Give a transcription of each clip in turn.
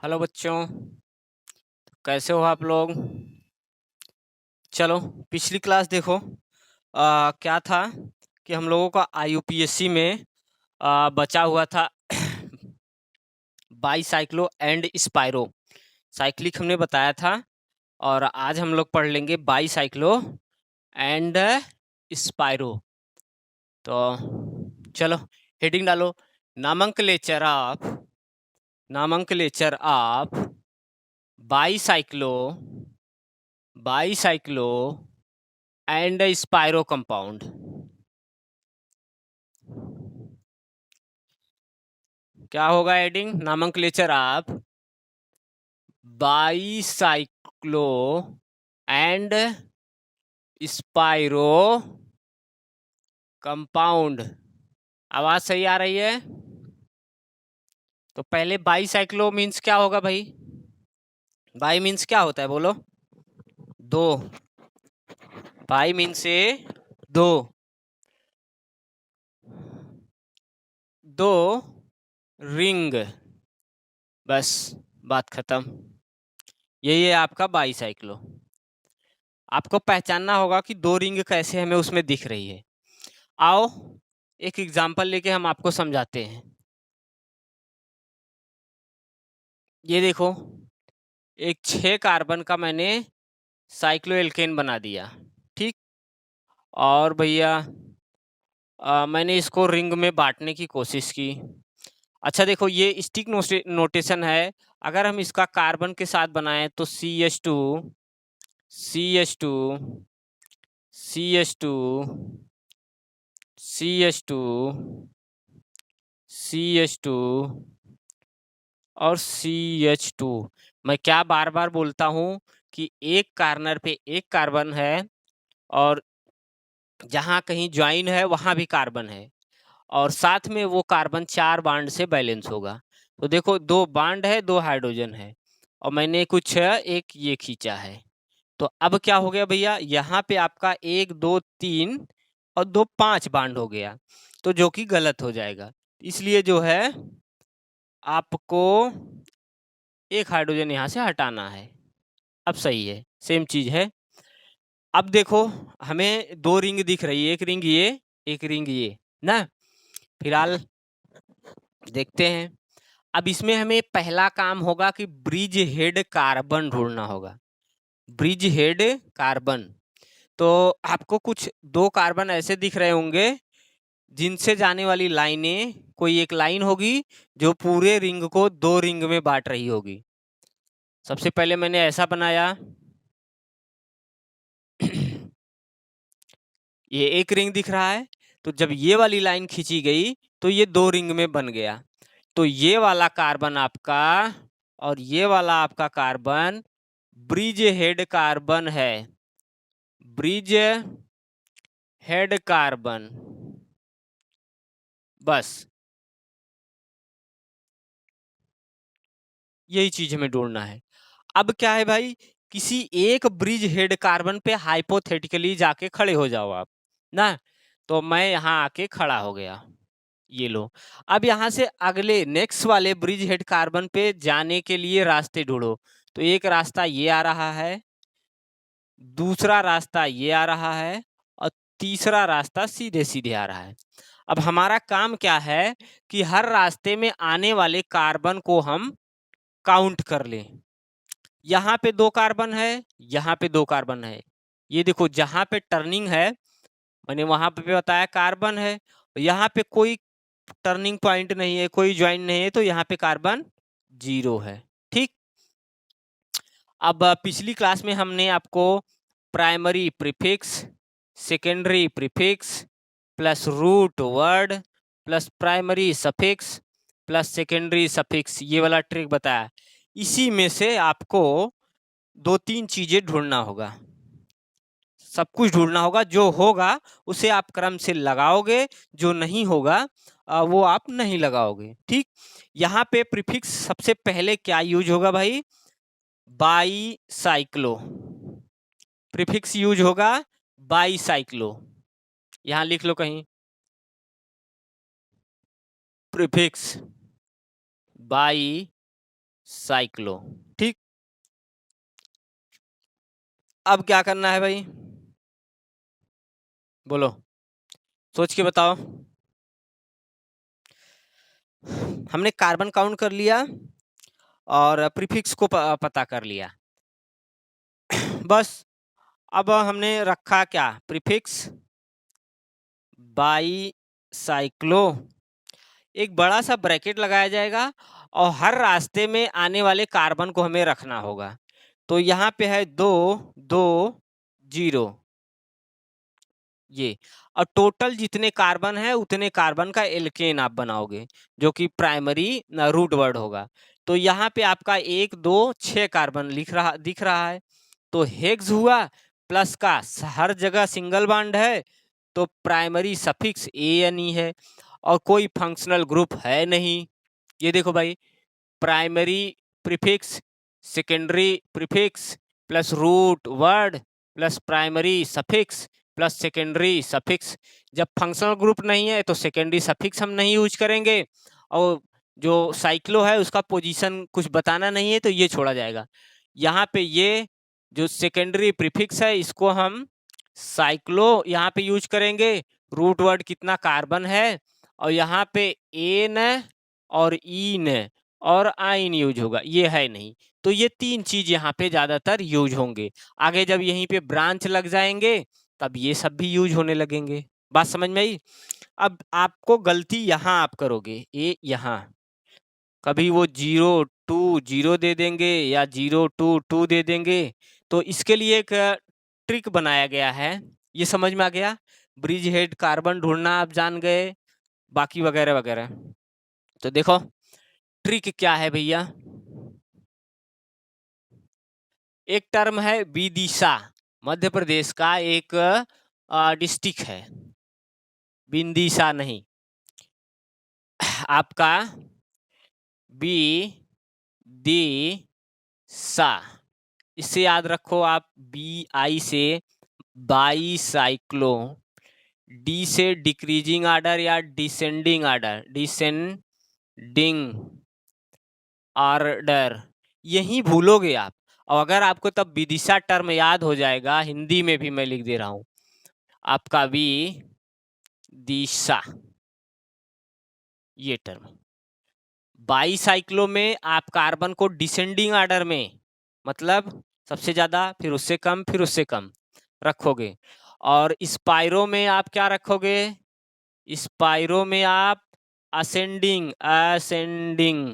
Hello बच्चों, कैसे हो आप लोग। चलो पिछली क्लास देखो। क्या था कि हम लोगों का आईयूपीएससी में बचा हुआ था बाईसाइक्लो एंड स्पाइरो। साइक्लिक हमने बताया था और आज हम लोग पढ़ लेंगे बाईसाइक्लो एंड स्पाइरो। तो चलो हेडिंग डालो, nomenclature of bicyclo and spiro compound. क्या होगा heading? Nomenclature of bicyclo and spiro compound. आवाज सही आ रही है? तो पहले बाईसाइक्लो मीन्स क्या होगा भाई? बाई मीन्स क्या होता है बोलो? दो। बाई मीन्स से दो, दो रिंग, बस बात खत्म। यही है आपका बाईसाइक्लो। आपको पहचानना होगा कि दो रिंग कैसे हमें उसमें दिख रही है। आओ एक एग्जांपल लेके हम आपको समझाते हैं। ये देखो, एक 6 कार्बन का मैंने साइक्लोएल्केन बना दिया, ठीक। और भैया मैंने इसको रिंग में बांटने की कोशिश की। अच्छा देखो, ये स्टिक नोटेशन है। अगर हम इसका कार्बन के साथ बनाएं तो CH2 CH2 CH2 CH2 CH2 और CH2। मैं क्या बार बार बोलता हूँ कि एक कार्नर पे एक कार्बन है और जहाँ कहीं ज्वाइन है वहां भी कार्बन है, और साथ में वो कार्बन 4 बाड से बैलेंस होगा। तो देखो, 2 बाड है, 2 हाइड्रोजन है, और मैंने कुछ एक ये खींचा है। तो अब क्या हो गया भैया, यहाँ पे आपका 1 2 3 और 2 5 बाड हो गया, तो जो कि गलत हो जाएगा। इसलिए जो है आपको एक हाइड्रोजन यहाँ से हटाना है। अब सही है, सेम चीज है। अब देखो, हमें 2 रिंग दिख रही है, एक रिंग ये, एक रिंग ये ना। फिलहाल देखते हैं। अब इसमें हमें पहला काम होगा कि ब्रिज हेड कार्बन ढूंढना होगा। ब्रिज हेड कार्बन, तो आपको कुछ 2 कार्बन ऐसे दिख रहे होंगे जिनसे जाने वाली लाइनें, कोई एक लाइन होगी जो पूरे रिंग को 2 रिंग में बांट रही होगी। सबसे पहले मैंने ऐसा बनाया ये एक रिंग दिख रहा है, तो जब ये वाली लाइन खींची गई तो ये 2 रिंग में बन गया। तो ये वाला कार्बन आपका और ये वाला आपका कार्बन ब्रिज हेड कार्बन है। ब्रिज हेड कार्बन, बस यही चीज हमें ढूंढना है। अब क्या है भाई, किसी एक ब्रिज हेड कार्बन पे हाइपोथेटिकली जाके खड़े हो जाओ आप ना। तो मैं यहाँ आके खड़ा हो गया, ये लो। अब यहाँ से अगले नेक्स्ट वाले ब्रिज हेड कार्बन पे जाने के लिए रास्ते ढूंढो। तो एक रास्ता ये आ रहा है, दूसरा रास्ता ये आ रहा है, और तीसरा रास्ता सीधे सीधे आ रहा है। अब हमारा काम क्या है कि हर रास्ते में आने वाले कार्बन को हम काउंट कर लें। यहाँ पे 2 कार्बन है, यहाँ पे 2 कार्बन है। ये देखो, जहां पे टर्निंग है मैंने वहां पे बताया कार्बन है, यहाँ पे कोई टर्निंग पॉइंट नहीं है, कोई ज्वाइन नहीं है, तो यहाँ पे कार्बन 0 है, ठीक। अब पिछली क्लास में हमने आपको primary prefix, secondary prefix plus root word plus primary suffix plus secondary suffix, ये वाला ट्रिक बताया। इसी में से आपको 2-3 चीजें ढूंढना होगा, सब कुछ ढूंढना होगा। जो होगा उसे आप क्रम से लगाओगे, जो नहीं होगा वो आप नहीं लगाओगे, ठीक। यहाँ पे प्रीफिक्स सबसे पहले क्या यूज होगा भाई? बाईसाइक्लो। प्रीफिक्स यूज होगा बाईसाइक्लो, यहां लिख लो कहीं, प्रीफिक्स बाई साइक्लो। ठीक, अब क्या करना है भाई, बोलो, सोच के बताओ। हमने कार्बन काउंट कर लिया और प्रीफिक्स को पता कर लिया। बस अब हमने रखा क्या, प्रीफिक्स बाई साइक्लो, एक बड़ा सा ब्रैकेट लगाया जाएगा और हर रास्ते में आने वाले कार्बन को हमें रखना होगा। तो यहाँ पे है 2 2 0, ये, और टोटल जितने कार्बन है उतने कार्बन का एल्केन आप बनाओगे, जो कि प्राइमरी रूट वर्ड होगा। तो यहाँ पे आपका 1 2 6 कार्बन दिख रहा है। तो हेक्स हुआ, प्लस का हर जगह सिंगल बॉन्ड है, तो प्राइमरी सफिक्स ANE है, और कोई फंक्शनल ग्रुप है नहीं। ये देखो भाई, primary prefix, secondary prefix, plus root word, plus primary suffix, plus secondary suffix. जब फंक्शनल ग्रुप नहीं है तो सेकेंडरी सफिक्स हम नहीं यूज करेंगे, और जो साइक्लो है उसका पोजीशन कुछ बताना नहीं है तो ये छोड़ा जाएगा। यहाँ पे ये जो सेकेंडरी प्रीफिक्स है इसको हम साइक्लो यहाँ पे यूज करेंगे, रूट वर्ड कितना कार्बन है, और यहाँ पे एन और ईन और आइन यूज होगा, ये है नहीं। तो ये 3 चीज यहाँ पे ज्यादातर यूज होंगे। आगे जब यहीं पे ब्रांच लग जाएंगे तब ये सब भी यूज होने लगेंगे। बात समझ में आई? अब आपको गलती यहाँ आप करोगे, ये यहाँ कभी वो 0 2 0 दे देंगे या 0 2 2 दे देंगे। तो इसके लिए एक ट्रिक बनाया गया है, ये समझ में आ गया? ब्रिज हेड कार्बन ढूंढना आप जान गए, बाकी वगैरह वगैरह। तो देखो ट्रिक क्या है भैया, एक टर्म है विदिशा, मध्य प्रदेश का एक डिस्ट्रिक्ट है, बिंदिशा नहीं, आपका बी दी सा, इससे याद रखो आप, BI से बाई साइक्लो, डी से डिक्रीजिंग आर्डर या डिसेंडिंग आर्डर, डिसेंडिंग आर्डर, यही भूलोगे आप। और अगर आपको तब विदिशा टर्म याद हो जाएगा, हिंदी में भी मैं लिख दे रहा हूं, आपका दिशा, ये टर्म। बाई साइक्लो में आप कार्बन को डिसेंडिंग आर्डर में, मतलब सबसे ज्यादा फिर उससे कम फिर उससे कम रखोगे, और स्पाइरो में आप क्या रखोगे, स्पाइरो में आप असेंडिंग, असेंडिंग,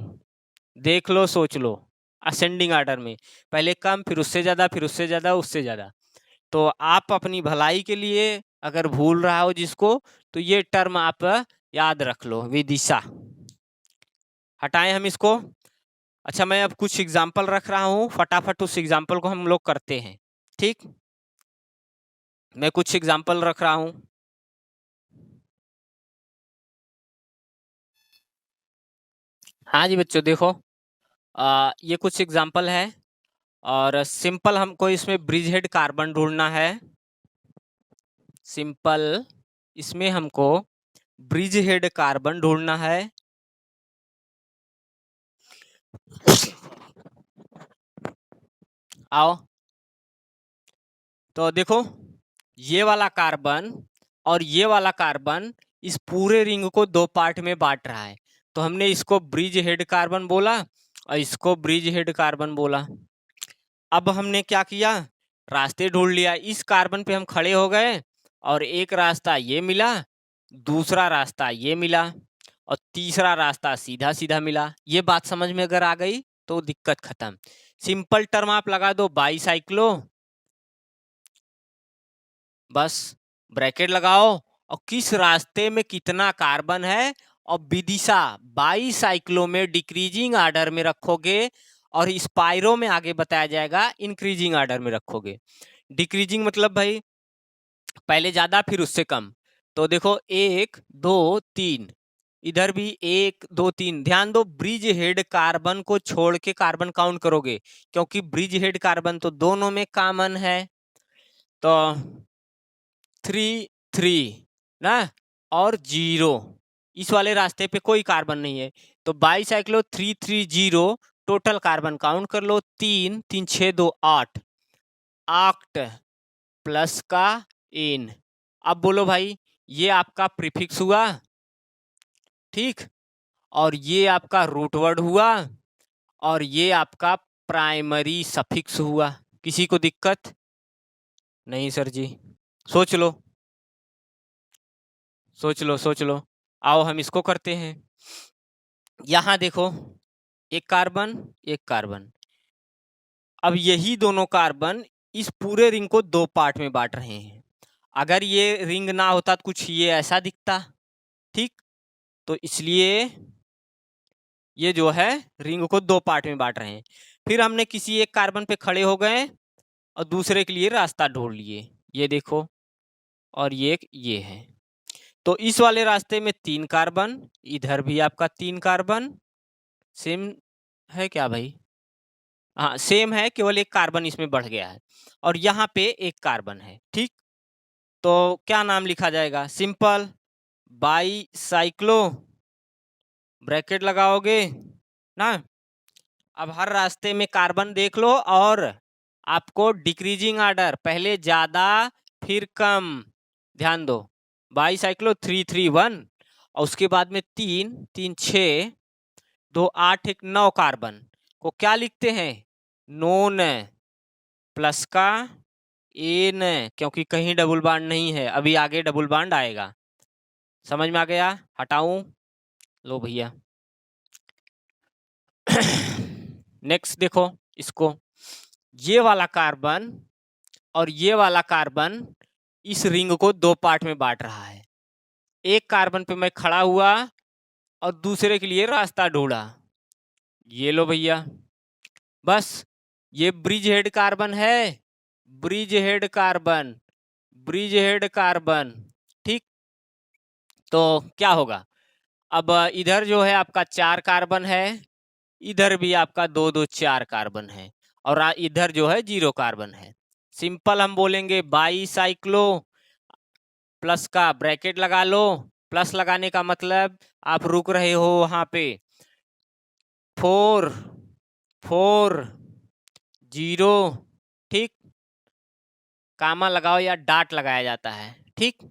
देख लो सोच लो, असेंडिंग आर्डर में पहले कम फिर उससे ज्यादा फिर उससे ज्यादा उससे ज्यादा। तो आप अपनी भलाई के लिए अगर भूल रहा हो जिसको, तो ये टर्म आप याद रख लो, विदिशा। हटाएं हम इसको। अच्छा, मैं अब कुछ एग्जाम्पल रख रहा हूं, फटाफट उस एग्जाम्पल को हम लोग करते हैं। ठीक, मैं कुछ एग्जाम्पल रख रहा हूं। हाँ जी बच्चों, देखो ये कुछ एग्जाम्पल है, और सिंपल हमको इसमें ब्रिज हेड कार्बन ढूंढना है। सिंपल इसमें हमको ब्रिज हेड कार्बन ढूंढना है। आओ, तो देखो ये वाला कार्बन और ये वाला कार्बन इस पूरे रिंग को 2 पार्ट में बांट रहा है, तो हमने इसको ब्रिज हेड कार्बन बोला और इसको ब्रिज हेड कार्बन बोला। अब हमने क्या किया, रास्ते ढूंढ लिया, इस कार्बन पे हम खड़े हो गए और एक रास्ता ये मिला, दूसरा रास्ता ये मिला, और तीसरा रास्ता सीधा सीधा मिला। ये बात समझ में अगर आ गई तो दिक्कत खत्म। सिंपल टर्म आप लगा दो बाईसाइक्लो, बस ब्रैकेट लगाओ, और किस रास्ते में कितना कार्बन है, और विदिशा बाईसाइक्लो में डिक्रीजिंग आर्डर में रखोगे, और स्पाइरो में आगे बताया जाएगा इंक्रीजिंग आर्डर में रखोगे। डिक्रीजिंग मतलब भाई पहले ज्यादा फिर उससे कम। तो देखो 1 2 3, इधर भी 1 2 3। ध्यान दो, ब्रिज हेड कार्बन को छोड़ के कार्बन काउंट करोगे, क्योंकि ब्रिज हेड कार्बन तो दोनों में कॉमन है। तो 3 3 ना, और 0, इस वाले रास्ते पे कोई कार्बन नहीं है, तो बाईसाइक्लो 3 3 0 टोटल कार्बन काउंट कर लो, 3 3 6 2 8, आक्ट प्लस का एन। अब बोलो भाई, ये आपका प्रीफिक्स हुआ, ठीक, और ये आपका रूट वर्ड हुआ, और ये आपका प्राइमरी सफिक्स हुआ। किसी को दिक्कत नहीं सर जी? सोच लो सोच लो सोच लो। आओ हम इसको करते हैं। यहां देखो, एक कार्बन एक कार्बन। अब यही दोनों कार्बन इस पूरे रिंग को 2 पार्ट में बांट रहे हैं। अगर ये रिंग ना होता तो कुछ ये ऐसा दिखता, ठीक, तो इसलिए ये जो है रिंग को 2 पार्ट में बांट रहे हैं। फिर हमने किसी एक कार्बन पे खड़े हो गए और दूसरे के लिए रास्ता ढूंढ लिए, ये देखो, और ये है। तो इस वाले रास्ते में 3 कार्बन, इधर भी आपका 3 कार्बन, सेम है क्या भाई? हाँ सेम है, केवल एक कार्बन इसमें बढ़ गया है, और यहाँ पे एक कार्बन है, ठीक। तो क्या नाम लिखा जाएगा? सिंपल बाई साइक्लो, ब्रैकेट लगाओगे ना। अब हर रास्ते में कार्बन देख लो, और आपको डिक्रीजिंग ऑर्डर, पहले ज्यादा फिर कम, ध्यान दो। बाई साइक्लो 3 3 1, और उसके बाद में 3 3 6 2 8 1 9 कार्बन को क्या लिखते हैं? नोन प्लस का एन, क्योंकि कहीं डबल बॉन्ड नहीं है, अभी आगे डबल बॉन्ड आएगा। समझ में आ गया? हटाऊं? लो भैया। नेक्स्ट देखो इसको, ये वाला कार्बन और ये वाला कार्बन इस रिंग को 2 पार्ट में बांट रहा है। एक कार्बन पे मैं खड़ा हुआ और दूसरे के लिए रास्ता ढूंढा, ये लो भैया। बस ये ब्रिज हेड कार्बन है, bridge head carbon, bridge head carbon, ठीक। तो क्या होगा? अब इधर जो है आपका 4 कार्बन है, इधर भी आपका 2 2 4 कार्बन है, और इधर जो है 0 कार्बन है। सिंपल हम बोलेंगे बाई साइक्लो, प्लस का ब्रैकेट लगा लो। प्लस लगाने का मतलब आप रुक रहे हो वहां पे, 4 4 0, ठीक। कामा लगाओ या डाट लगाया जाता है, ठीक।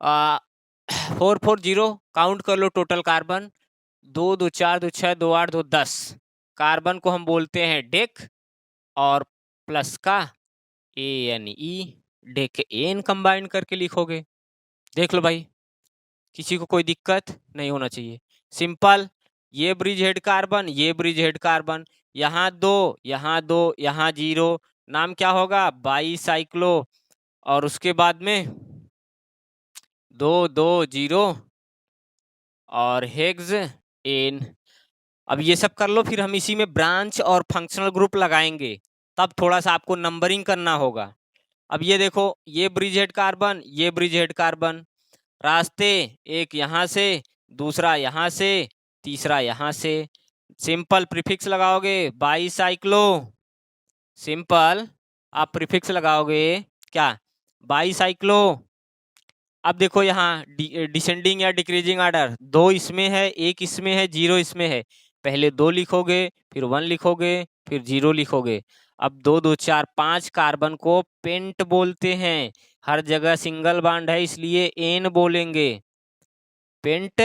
4 4 0 काउंट कर लो टोटल कार्बन, 2 2 4 2 6 2 8 2 10 कार्बन को हम बोलते हैं डेक, और प्लस का ANE, डेक एन कंबाइन करके लिखोगे। देख लो भाई, किसी को कोई दिक्कत नहीं होना चाहिए। सिंपल, ये ब्रिज हेड कार्बन, ये ब्रिज हेड कार्बन, यहाँ 2 यहाँ 2 यहाँ 0, नाम क्या होगा? बाई साइक्लो, और उसके बाद में 2 2 0 और हेक्स एन। अब ये सब कर लो, फिर हम इसी में ब्रांच और फंक्शनल ग्रुप लगाएंगे, तब थोड़ा सा आपको नंबरिंग करना होगा। अब ये देखो, ये ब्रिज हेड कार्बन, ये ब्रिज हेड कार्बन, रास्ते एक यहाँ से, दूसरा यहाँ से, तीसरा यहाँ से। सिंपल प्रीफिक्स लगाओगे बाई साइक्लो, सिंपल आप प्रीफिक्स लगाओगे क्या? By cyclo. अब देखो यहाँ डिसेंडिंग या डिक्रीजिंग ऑर्डर, 2 इसमें है, 1 इसमें है, 0 इसमें है। पहले 2 लिखोगे, फिर 1 लिखोगे, फिर 0 लिखोगे। अब 2 2 4 5 कार्बन को पेंट बोलते हैं, हर जगह सिंगल बॉन्ड है इसलिए एन बोलेंगे, पेंट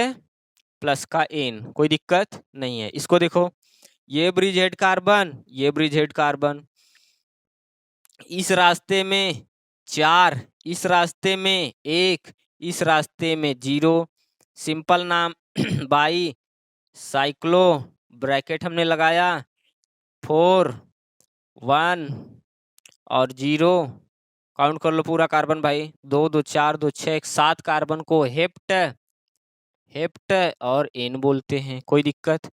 प्लस का एन, कोई दिक्कत नहीं है। इसको देखो, ये ब्रिज हेड कार्बन, ये ब्रिज हेड कार्बन, इस रास्ते में 4, इस रास्ते में 1, इस रास्ते में 0। सिंपल नाम बाई साइक्लो, ब्रैकेट हमने लगाया, 4 1 और 0, काउंट कर लो पूरा कार्बन भाई, 2 2 4 2 6 7 कार्बन को हेप्ट हेप्ट और एन बोलते हैं, कोई दिक्कत?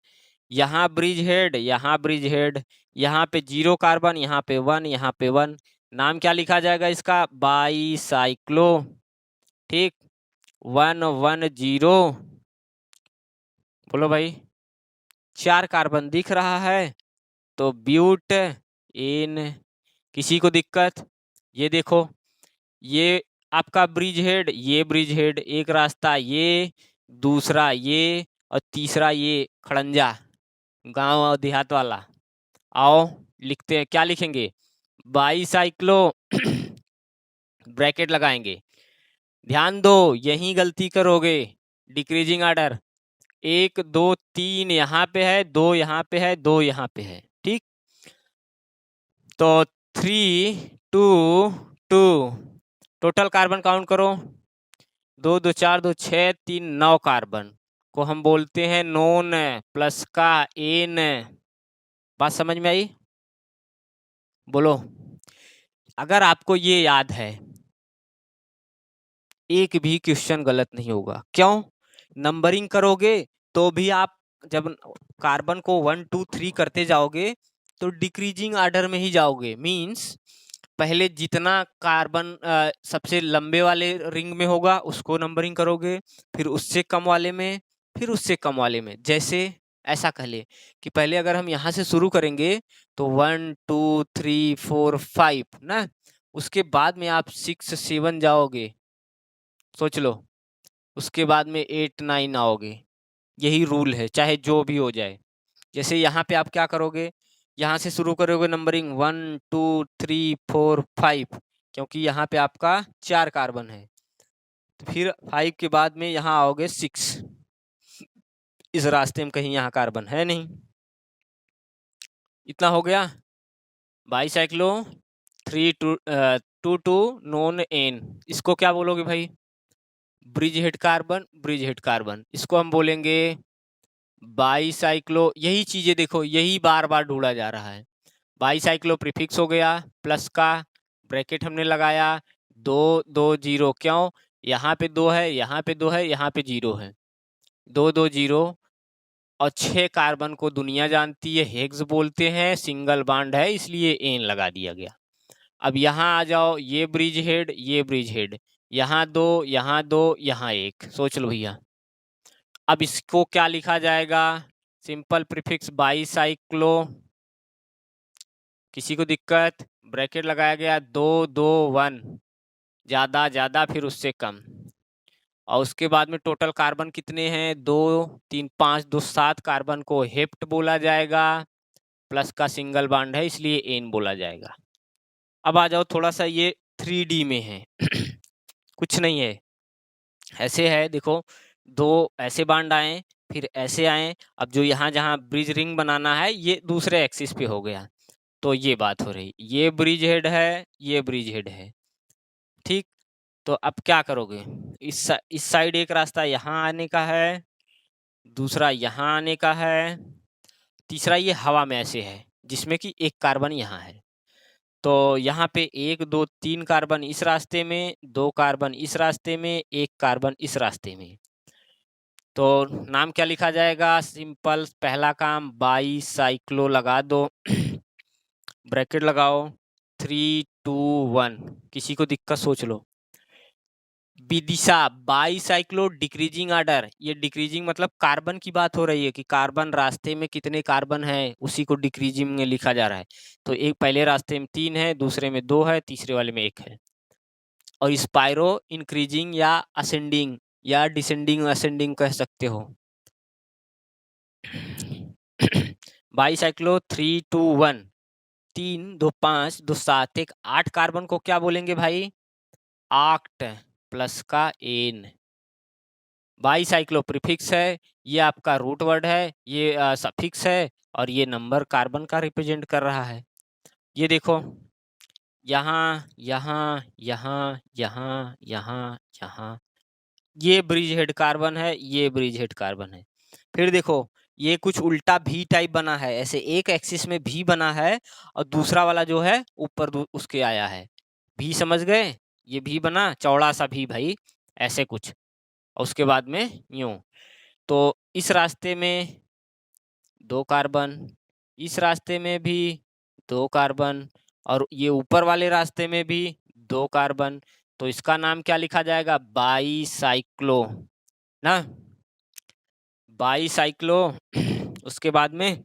यहाँ ब्रिज हेड, यहाँ ब्रिज हेड, यहाँ पे 0 कार्बन, यहाँ पे 1, यहाँ पे 1, नाम क्या लिखा जाएगा इसका? बाई साइक्लो, ठीक। 1 1 0, बोलो भाई, 4 कार्बन दिख रहा है, तो ब्यूट एन। किसी को दिक्कत? ये देखो, ये आपका ब्रिज हेड, ये ब्रिज हेड, एक रास्ता ये, दूसरा ये, और तीसरा ये खड़ंजा, गांव और देहात वाला। आओ लिखते हैं, क्या लिखेंगे? बाईसाइक्लो ब्रैकेट लगाएंगे। ध्यान दो, यही गलती करोगे, डिक्रीजिंग ऑर्डर 1 2 3 यहाँ पे है, 2 यहाँ पे है, 2 यहाँ पे है, ठीक। तो 3 2 2 टोटल कार्बन काउंट करो, 2 2 4 2 6 3 9 कार्बन को हम बोलते हैं नोन प्लस का एन। बात समझ में आई? बोलो। अगर आपको ये याद है, एक भी क्वेश्चन गलत नहीं होगा। क्यों? नंबरिंग करोगे तो भी आप जब कार्बन को 1 2 3 करते जाओगे तो डिक्रीजिंग ऑर्डर में ही जाओगे। मींस पहले जितना कार्बन सबसे लंबे वाले रिंग में होगा उसको नंबरिंग करोगे, फिर उससे कम वाले में, फिर उससे कम वाले में। जैसे ऐसा कह ले कि पहले अगर हम यहाँ से शुरू करेंगे तो 1 2 3 4 5 ना, उसके बाद में आप 6 7 जाओगे, सोच लो, उसके बाद में 8 9 आओगे। यही रूल है, चाहे जो भी हो जाए। जैसे यहाँ पे आप क्या करोगे, यहाँ से शुरू करोगे नंबरिंग 1 2 3 4 5, क्योंकि यहाँ पे आपका 4 कार्बन है। तो फिर 5 के बाद में यहाँ आओगे 6, इस रास्ते में कहीं यहाँ कार्बन है नहीं। इतना हो गया। बाईसाइक्लो 3 2 2 नॉन एन, इसको क्या बोलोगे भाई? Bridge head carbon, bridge head carbon, इसको हम बोलेंगे बाईसाइक्लो। यही चीजें देखो, यही बार बार ढूंढा जा रहा है। बाईसाइक्लो प्रीफिक्स हो गया, प्लस का ब्रैकेट हमने लगाया, 2 2 0। क्यों? यहाँ पे 2 है, यहाँ पे 2 है, यहाँ पे 0 है, 2 2 0। और 6 कार्बन को दुनिया जानती है, हेक्स बोलते हैं, सिंगल बॉन्ड है, इसलिए एन लगा दिया गया। अब यहाँ आ जाओ, ये ब्रिज हेड, ये ब्रिज हेड, यहाँ 2 यहाँ 2 यहाँ 1, सोच लो भैया। अब इसको क्या लिखा जाएगा? सिंपल प्रीफिक्स बाईसाइक्लो, किसी को दिक्कत? ब्रैकेट लगाया गया, 2 2 1, ज्यादा ज्यादा फिर उससे कम, और उसके बाद में टोटल कार्बन कितने हैं? 2 3 5 2 7 कार्बन को हेप्ट बोला जाएगा, प्लस का सिंगल बॉन्ड है इसलिए एन बोला जाएगा। अब आ जाओ, थोड़ा सा ये 3D में है कुछ नहीं है, ऐसे है, देखो, 2 ऐसे बॉन्ड आए, फिर ऐसे आए। अब जो यहाँ जहाँ ब्रिज रिंग बनाना है ये दूसरे एक्सिस पे हो गया, तो ये बात हो रही, ये ब्रिज हेड है, ये ब्रिज हेड है, ठीक। तो अब क्या करोगे? इस साइड एक रास्ता यहाँ आने का है, दूसरा यहाँ आने का है, तीसरा ये हवा में ऐसे है जिसमें कि एक कार्बन यहाँ है। तो यहाँ पे 1 2 3 कार्बन इस रास्ते में, 2 कार्बन इस रास्ते में, 1 कार्बन इस रास्ते में। तो नाम क्या लिखा जाएगा? सिंपल पहला काम बाईसाइक्लो लगा दो ब्रैकेट लगाओ, 3 2 1, किसी को दिक्कत? सोच लो। विदिशा बाईसाइक्लो डिक्रीजिंग ऑर्डर, ये डिक्रीजिंग मतलब कार्बन की बात हो रही है कि कार्बन रास्ते में कितने कार्बन है उसी को डिक्रीजिंग में लिखा जा रहा है। तो एक पहले रास्ते में 3 है, दूसरे में 2 है, तीसरे वाले में 1 है। और स्पाइरो इंक्रीजिंग या असेंडिंग या डिसेंडिंग असेंडिंग कह सकते हो। बाईसाइक्लो 3 2 1, 3 2 5 2 7 1 8 कार्बन को क्या बोलेंगे भाई? आक्ट प्लस का एन। बाईसाइक्लो प्रीफिक्स है, ये आपका रूट वर्ड है, ये सफिक्स है, और ये नंबर कार्बन का रिप्रेजेंट कर रहा है। ये देखो, यहाँ यहाँ यहाँ यहाँ यहाँ यहाँ, ये ब्रिज हेड कार्बन है, ये ब्रिज हेड कार्बन है। फिर देखो, ये कुछ उल्टा भी टाइप बना है, ऐसे एक एक्सिस में भी बना है और दूसरा वाला जो है ऊपर उसके आया है। भी समझ गए? ये भी बना चौड़ा सा भी भाई, ऐसे कुछ, और उसके बाद में यूं। तो इस रास्ते में 2 कार्बन, इस रास्ते में भी 2 कार्बन, और ये ऊपर वाले रास्ते में भी 2 कार्बन। तो इसका नाम क्या लिखा जाएगा? बाईसाइक्लो ना, बाईसाइक्लो। उसके बाद में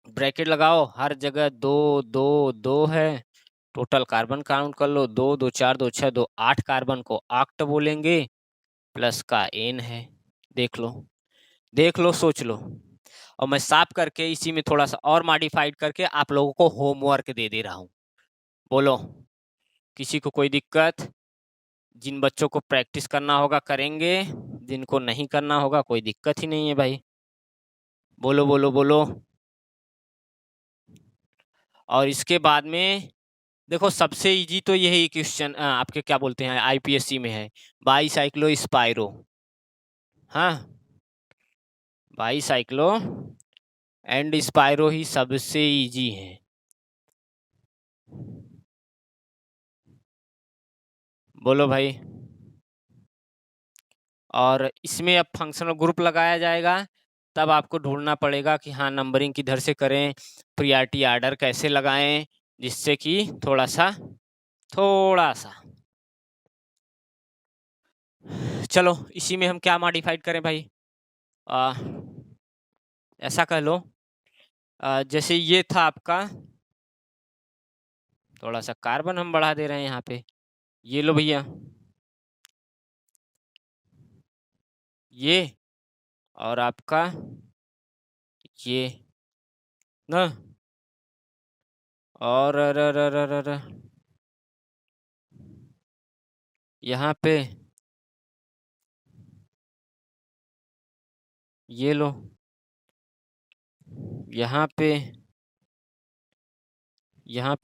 ब्रैकेट लगाओ, हर जगह 2 2 2 है, टोटल कार्बन काउंट कर लो, 2 2 4 2 6 2 8 कार्बन को आक्ट बोलेंगे, प्लस का एन है। देख लो देख लो, सोच लो। और मैं साफ करके इसी में थोड़ा सा और मॉडिफाइड करके आप लोगों को होमवर्क दे दे रहा हूँ। बोलो, किसी को कोई दिक्कत? जिन बच्चों को प्रैक्टिस करना होगा करेंगे, जिनको नहीं करना होगा कोई दिक्कत ही नहीं है भाई। बोलो बोलो बोलो। और इसके बाद में देखो, सबसे इजी तो यही क्वेश्चन आपके क्या बोलते हैं आईपीएससी में है, बाईसाइक्लो स्पाइरो। हाँ, बाईसाइक्लो एंड स्पाइरो ही सबसे इजी है। बोलो भाई। और इसमें अब फंक्शनल ग्रुप लगाया जाएगा, तब आपको ढूंढना पड़ेगा कि हाँ नंबरिंग किधर से करें, प्रियॉरिटी आर्डर कैसे लगाएं, जिससे कि थोड़ा सा चलो इसी में हम क्या मॉडिफाइड करें भाई। ऐसा कह लो, जैसे ये था आपका, थोड़ा सा कार्बन हम बढ़ा दे रहे हैं यहाँ पे। ये लो भैया, ये और आपका ये ना, और यहाँ पे ये लो, यहाँ पे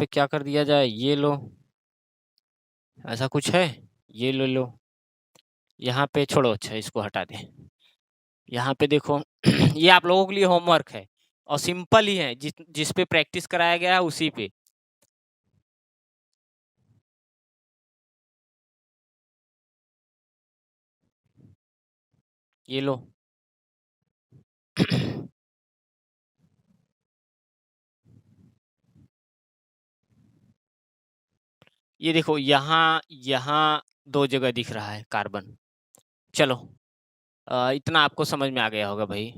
क्या कर दिया जाए, ये लो, ऐसा कुछ है, ये लो, यहाँ पे छोड़ो, अच्छा इसको हटा दें। यहाँ पे देखो ये आप लोगों के लिए होमवर्क है और सिंपल ही है, जिस पे प्रैक्टिस कराया गया है उसी पे। ये लो ये देखो, यहाँ 2 जगह दिख रहा है कार्बन। चलो इतना आपको समझ में आ गया होगा भाई,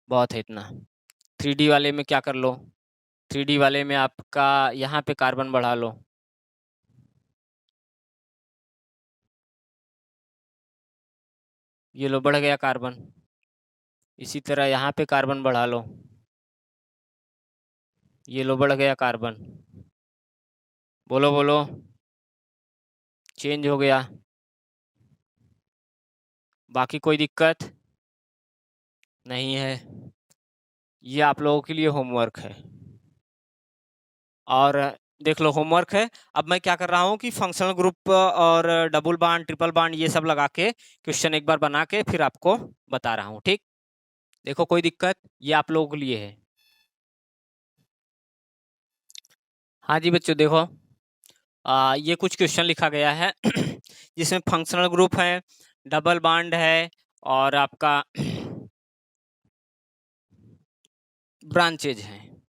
बहुत है इतना। 3D वाले में क्या कर लो, 3D वाले में आपका यहाँ पे कार्बन बढ़ा लो, ये लो बढ़ गया कार्बन। इसी तरह यहाँ पे कार्बन बढ़ा लो, ये लो बढ़ गया कार्बन। बोलो बोलो, चेंज हो गया। बाकी कोई दिक्कत नहीं है, ये आप लोगों के लिए होमवर्क है। और देख लो होमवर्क है। अब मैं क्या कर रहा हूँ कि फंक्शनल ग्रुप और डबल बॉन्ड ट्रिपल बॉन्ड ये सब लगा के क्वेश्चन एक बार बना के फिर आपको बता रहा हूँ, ठीक। देखो कोई दिक्कत, ये आप लोगों के लिए है। हाँ जी बच्चों देखो, ये कुछ क्वेश्चन लिखा गया है जिसमें फंक्शनल ग्रुप है, डबल बॉन्ड है और आपका ब्रांचेज हैं।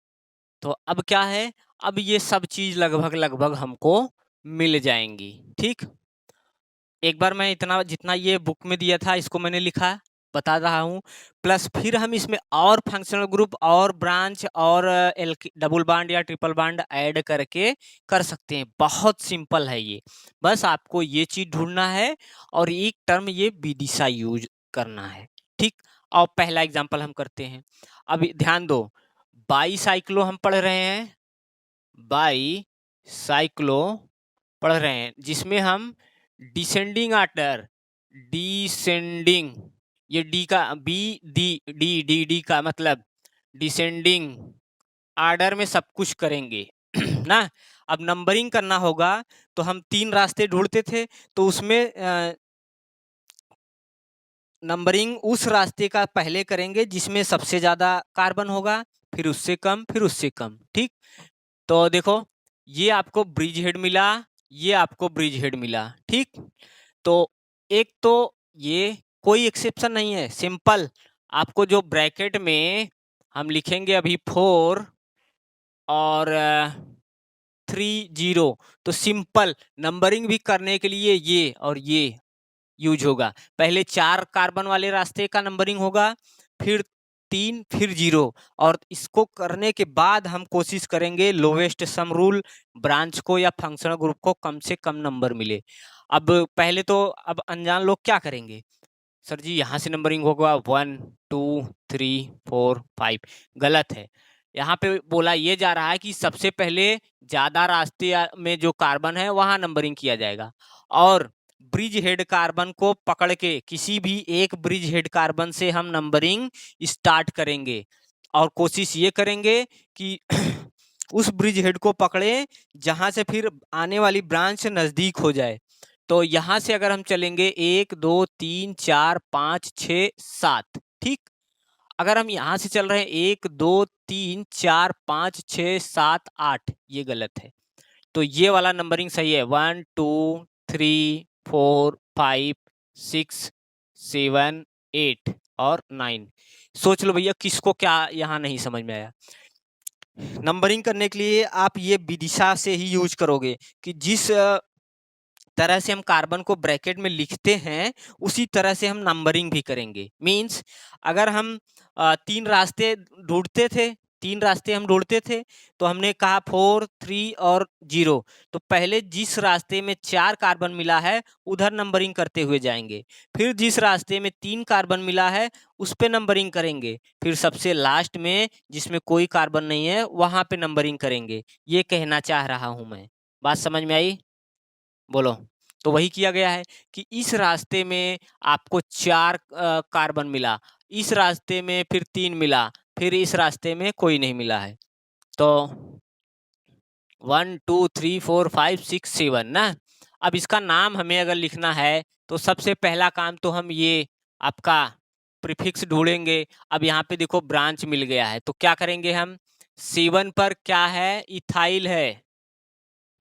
तो अब क्या है, अब ये सब चीज लगभग हमको मिल जाएंगी, ठीक। एक बार मैं इतना जितना ये बुक में दिया था इसको मैंने लिखा, बता रहा हूँ, प्लस फिर हम इसमें और फंक्शनल ग्रुप और ब्रांच और डबल बॉन्ड या ट्रिपल बॉन्ड ऐड करके कर सकते हैं। बहुत सिंपल है ये, बस आपको ये चीज ढूंढना है और एक टर्म ये विदिशा यूज करना है, ठीक। और पहला एग्जांपल हम करते हैं। अभी ध्यान दो, बाईसाइक्लो हम पढ़ रहे हैं, बाईसाइक्लो पढ़ रहे हैं, जिसमें हम डिसेंडिंग आर्डर, डिसेंडिंग, ये डी का B D D D D का मतलब डिसेंडिंग आर्डर में सब कुछ करेंगे ना। अब नंबरिंग करना होगा तो हम 3 रास्ते ढूंढते थे, तो उसमें नंबरिंग उस रास्ते का पहले करेंगे जिसमें सबसे ज्यादा कार्बन होगा, फिर उससे कम, फिर उससे कम, ठीक। तो देखो, ये आपको ब्रिज हेड मिला, ये आपको ब्रिज हेड मिला, ठीक। तो एक तो ये कोई एक्सेप्शन नहीं है, सिंपल। आपको जो ब्रैकेट में हम लिखेंगे अभी 4 और 30, तो सिंपल नंबरिंग भी करने के लिए ये और ये यूज होगा। पहले 4 कार्बन वाले रास्ते का नंबरिंग होगा, फिर 3, फिर 0, और इसको करने के बाद हम कोशिश करेंगे लोवेस्ट सम रूल, ब्रांच को या फंक्शनल ग्रुप को कम से कम नंबर मिले। अब पहले तो अब अनजान लोग क्या करेंगे, सर जी यहाँ से नंबरिंग होगा 1 2 3 4 5, गलत है। यहाँ पे बोला ये जा रहा है कि सबसे पहले ज्यादा रास्ते में जो कार्बन है वहां नंबरिंग किया जाएगा, और ब्रिज हेड कार्बन को पकड़ के किसी भी एक ब्रिज हेड कार्बन से हम नंबरिंग स्टार्ट करेंगे, और कोशिश ये करेंगे कि उस ब्रिज हेड को पकड़े जहां से फिर आने वाली ब्रांच नजदीक हो जाए। तो यहां से अगर हम चलेंगे 1 2 3 4 5 6 7, ठीक। अगर हम यहां से चल रहे हैं 1 2 3 4 5 6 7 8, ये गलत है। तो ये वाला नंबरिंग सही है, 1 2 3 4 5 6 7 8 और 9। सोच लो भैया किसको क्या यहाँ नहीं समझ में आया। नंबरिंग करने के लिए आप ये विदिशा से ही यूज करोगे कि जिस तरह से हम कार्बन को ब्रैकेट में लिखते हैं उसी तरह से हम नंबरिंग भी करेंगे। मींस अगर हम 3 रास्ते ढूंढते थे, 3 रास्ते हम ढूंढते थे, तो हमने कहा 4 3 और 0, तो पहले जिस रास्ते में 4 कार्बन मिला है उधर नंबरिंग करते हुए जाएंगे, फिर जिस रास्ते में 3 कार्बन मिला है उस पे नंबरिंग करेंगे, फिर सबसे लास्ट में जिसमें कोई कार्बन नहीं है वहां पे नंबरिंग करेंगे। ये कहना चाह रहा हूं मैं, बात समझ में आई? बोलो। तो वही किया गया है कि इस रास्ते में आपको 4 कार्बन मिला, इस रास्ते में फिर 3 मिला, फिर इस रास्ते में कोई नहीं मिला है। तो 1 2 3 4 5 6 7 ना। अब इसका नाम हमें अगर लिखना है तो सबसे पहला काम तो हम ये आपका प्रीफिक्स ढूंढेंगे। अब यहाँ पे देखो ब्रांच मिल गया है, तो क्या करेंगे हम, 7 पर क्या है, इथाइल है,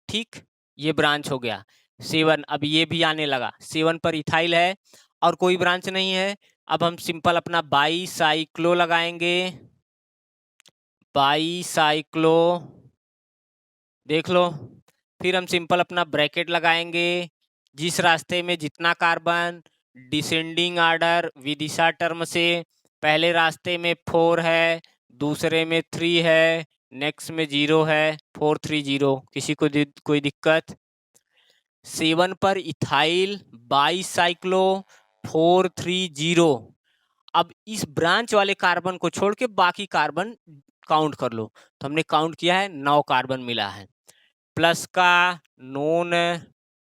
ठीक, ये ब्रांच हो गया 7। अब ये भी आने लगा, 7 पर इथाइल है और कोई ब्रांच नहीं है। अब हम सिंपल अपना बाईसाइक्लो लगाएंगे, बाईसाइक्लो, देख लो। फिर हम सिंपल अपना ब्रैकेट लगाएंगे, जिस रास्ते में जितना carbon, descending order Vidisha term से, पहले रास्ते में 4 है, दूसरे में 3 है, नेक्स्ट में 0 है, 4 3 0। किसी को कोई दिक्कत? 7 पर इथाइल, बाईसाइक्लो, 4 3 0। अब इस ब्रांच वाले कार्बन को छोड़ के बाकी कार्बन काउंट कर लो। तो हमने काउंट किया है 9 कार्बन मिला है, प्लस का नॉन,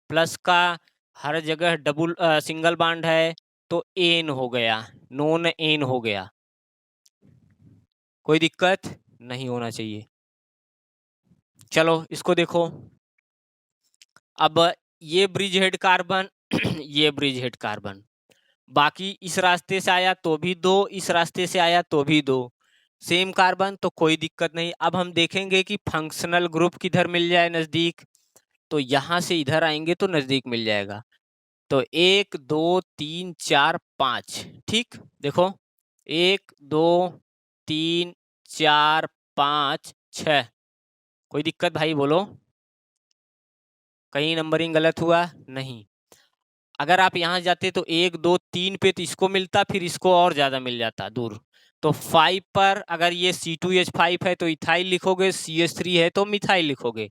प्लस का हर जगह डबल सिंगल बॉन्ड है, तो एन हो गया, नॉन एन हो गया। कोई दिक्कत नहीं होना चाहिए। चलो इसको देखो। अब ये ब्रिज हेड कार्बन ये ब्रिज हेड कार्बन, बाकी इस रास्ते से आया तो भी 2, इस रास्ते से आया तो भी 2, सेम कार्बन, तो कोई दिक्कत नहीं। अब हम देखेंगे कि फंक्शनल ग्रुप किधर मिल जाए नजदीक, तो यहां से इधर आएंगे तो नजदीक मिल जाएगा। तो 1 2 3 4 5, ठीक, देखो 1 2 3 4 5 6। कोई दिक्कत भाई बोलो, कहीं नंबरिंग गलत हुआ? नहीं। अगर आप यहाँ जाते तो 1 2 3 पे तो इसको मिलता, फिर इसको और ज्यादा मिल जाता दूर। तो 5 पर अगर ये C2H5 है तो इथाइल लिखोगे, CH3 है तो मिथाइल लिखोगे।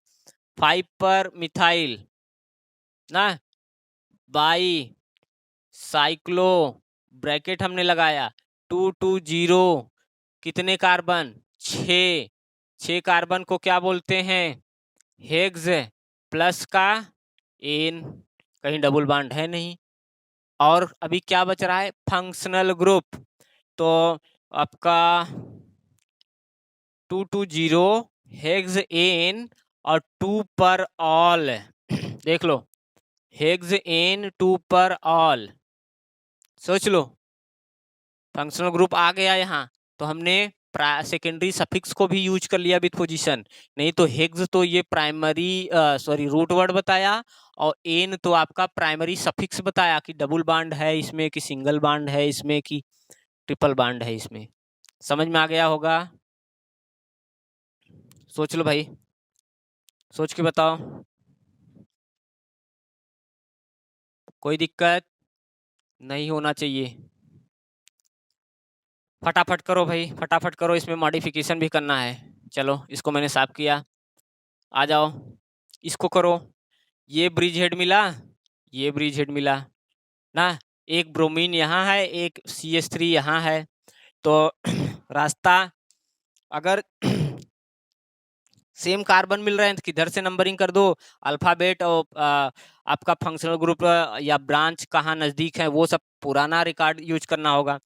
5 पर मिथाइल ना, बाई साइक्लो, ब्रैकेट हमने लगाया 2 2 0, कितने कार्बन, 6, 6 कार्बन को क्या बोलते हैं, हेक्स, प्लस का एन, कहीं डबल बॉन्ड है नहीं, और अभी क्या बच रहा है, फंक्शनल ग्रुप। तो आपका 2 2 0 हेक्स एन और 2 पर ऑल देख लो, हेक्स एन 2 पर ऑल, सोच लो फंक्शनल ग्रुप आ गया यहाँ। तो हमने सेकेंडरी सफिक्स को भी यूज कर लिया विद पोजीशन, नहीं तो हेक्स तो ये प्राइमरी सॉरी रूट वर्ड बताया, और एन तो आपका प्राइमरी सफिक्स बताया कि डबल बॉन्ड है इसमें कि सिंगल बॉन्ड है इसमें कि ट्रिपल बॉन्ड है इसमें। समझ में आ गया होगा? सोच लो भाई, सोच के बताओ। कोई दिक्कत नहीं होना चाहिए। फटाफट करो भाई, फटाफट करो, इसमें मॉडिफिकेशन भी करना है। चलो इसको मैंने साफ किया, आ जाओ इसको करो। ये ब्रिज हेड मिला, ये ब्रिज हेड मिला ना, एक ब्रोमीन यहाँ है, एक CH3 यहाँ है। तो रास्ता अगर सेम कार्बन मिल रहे हैं तो किधर से नंबरिंग कर दो, अल्फाबेट और आपका फंक्शनल ग्रुप या ब्रांच कहाँ नजदीक है वो सब पुराना रिकॉर्ड यूज करना होगा।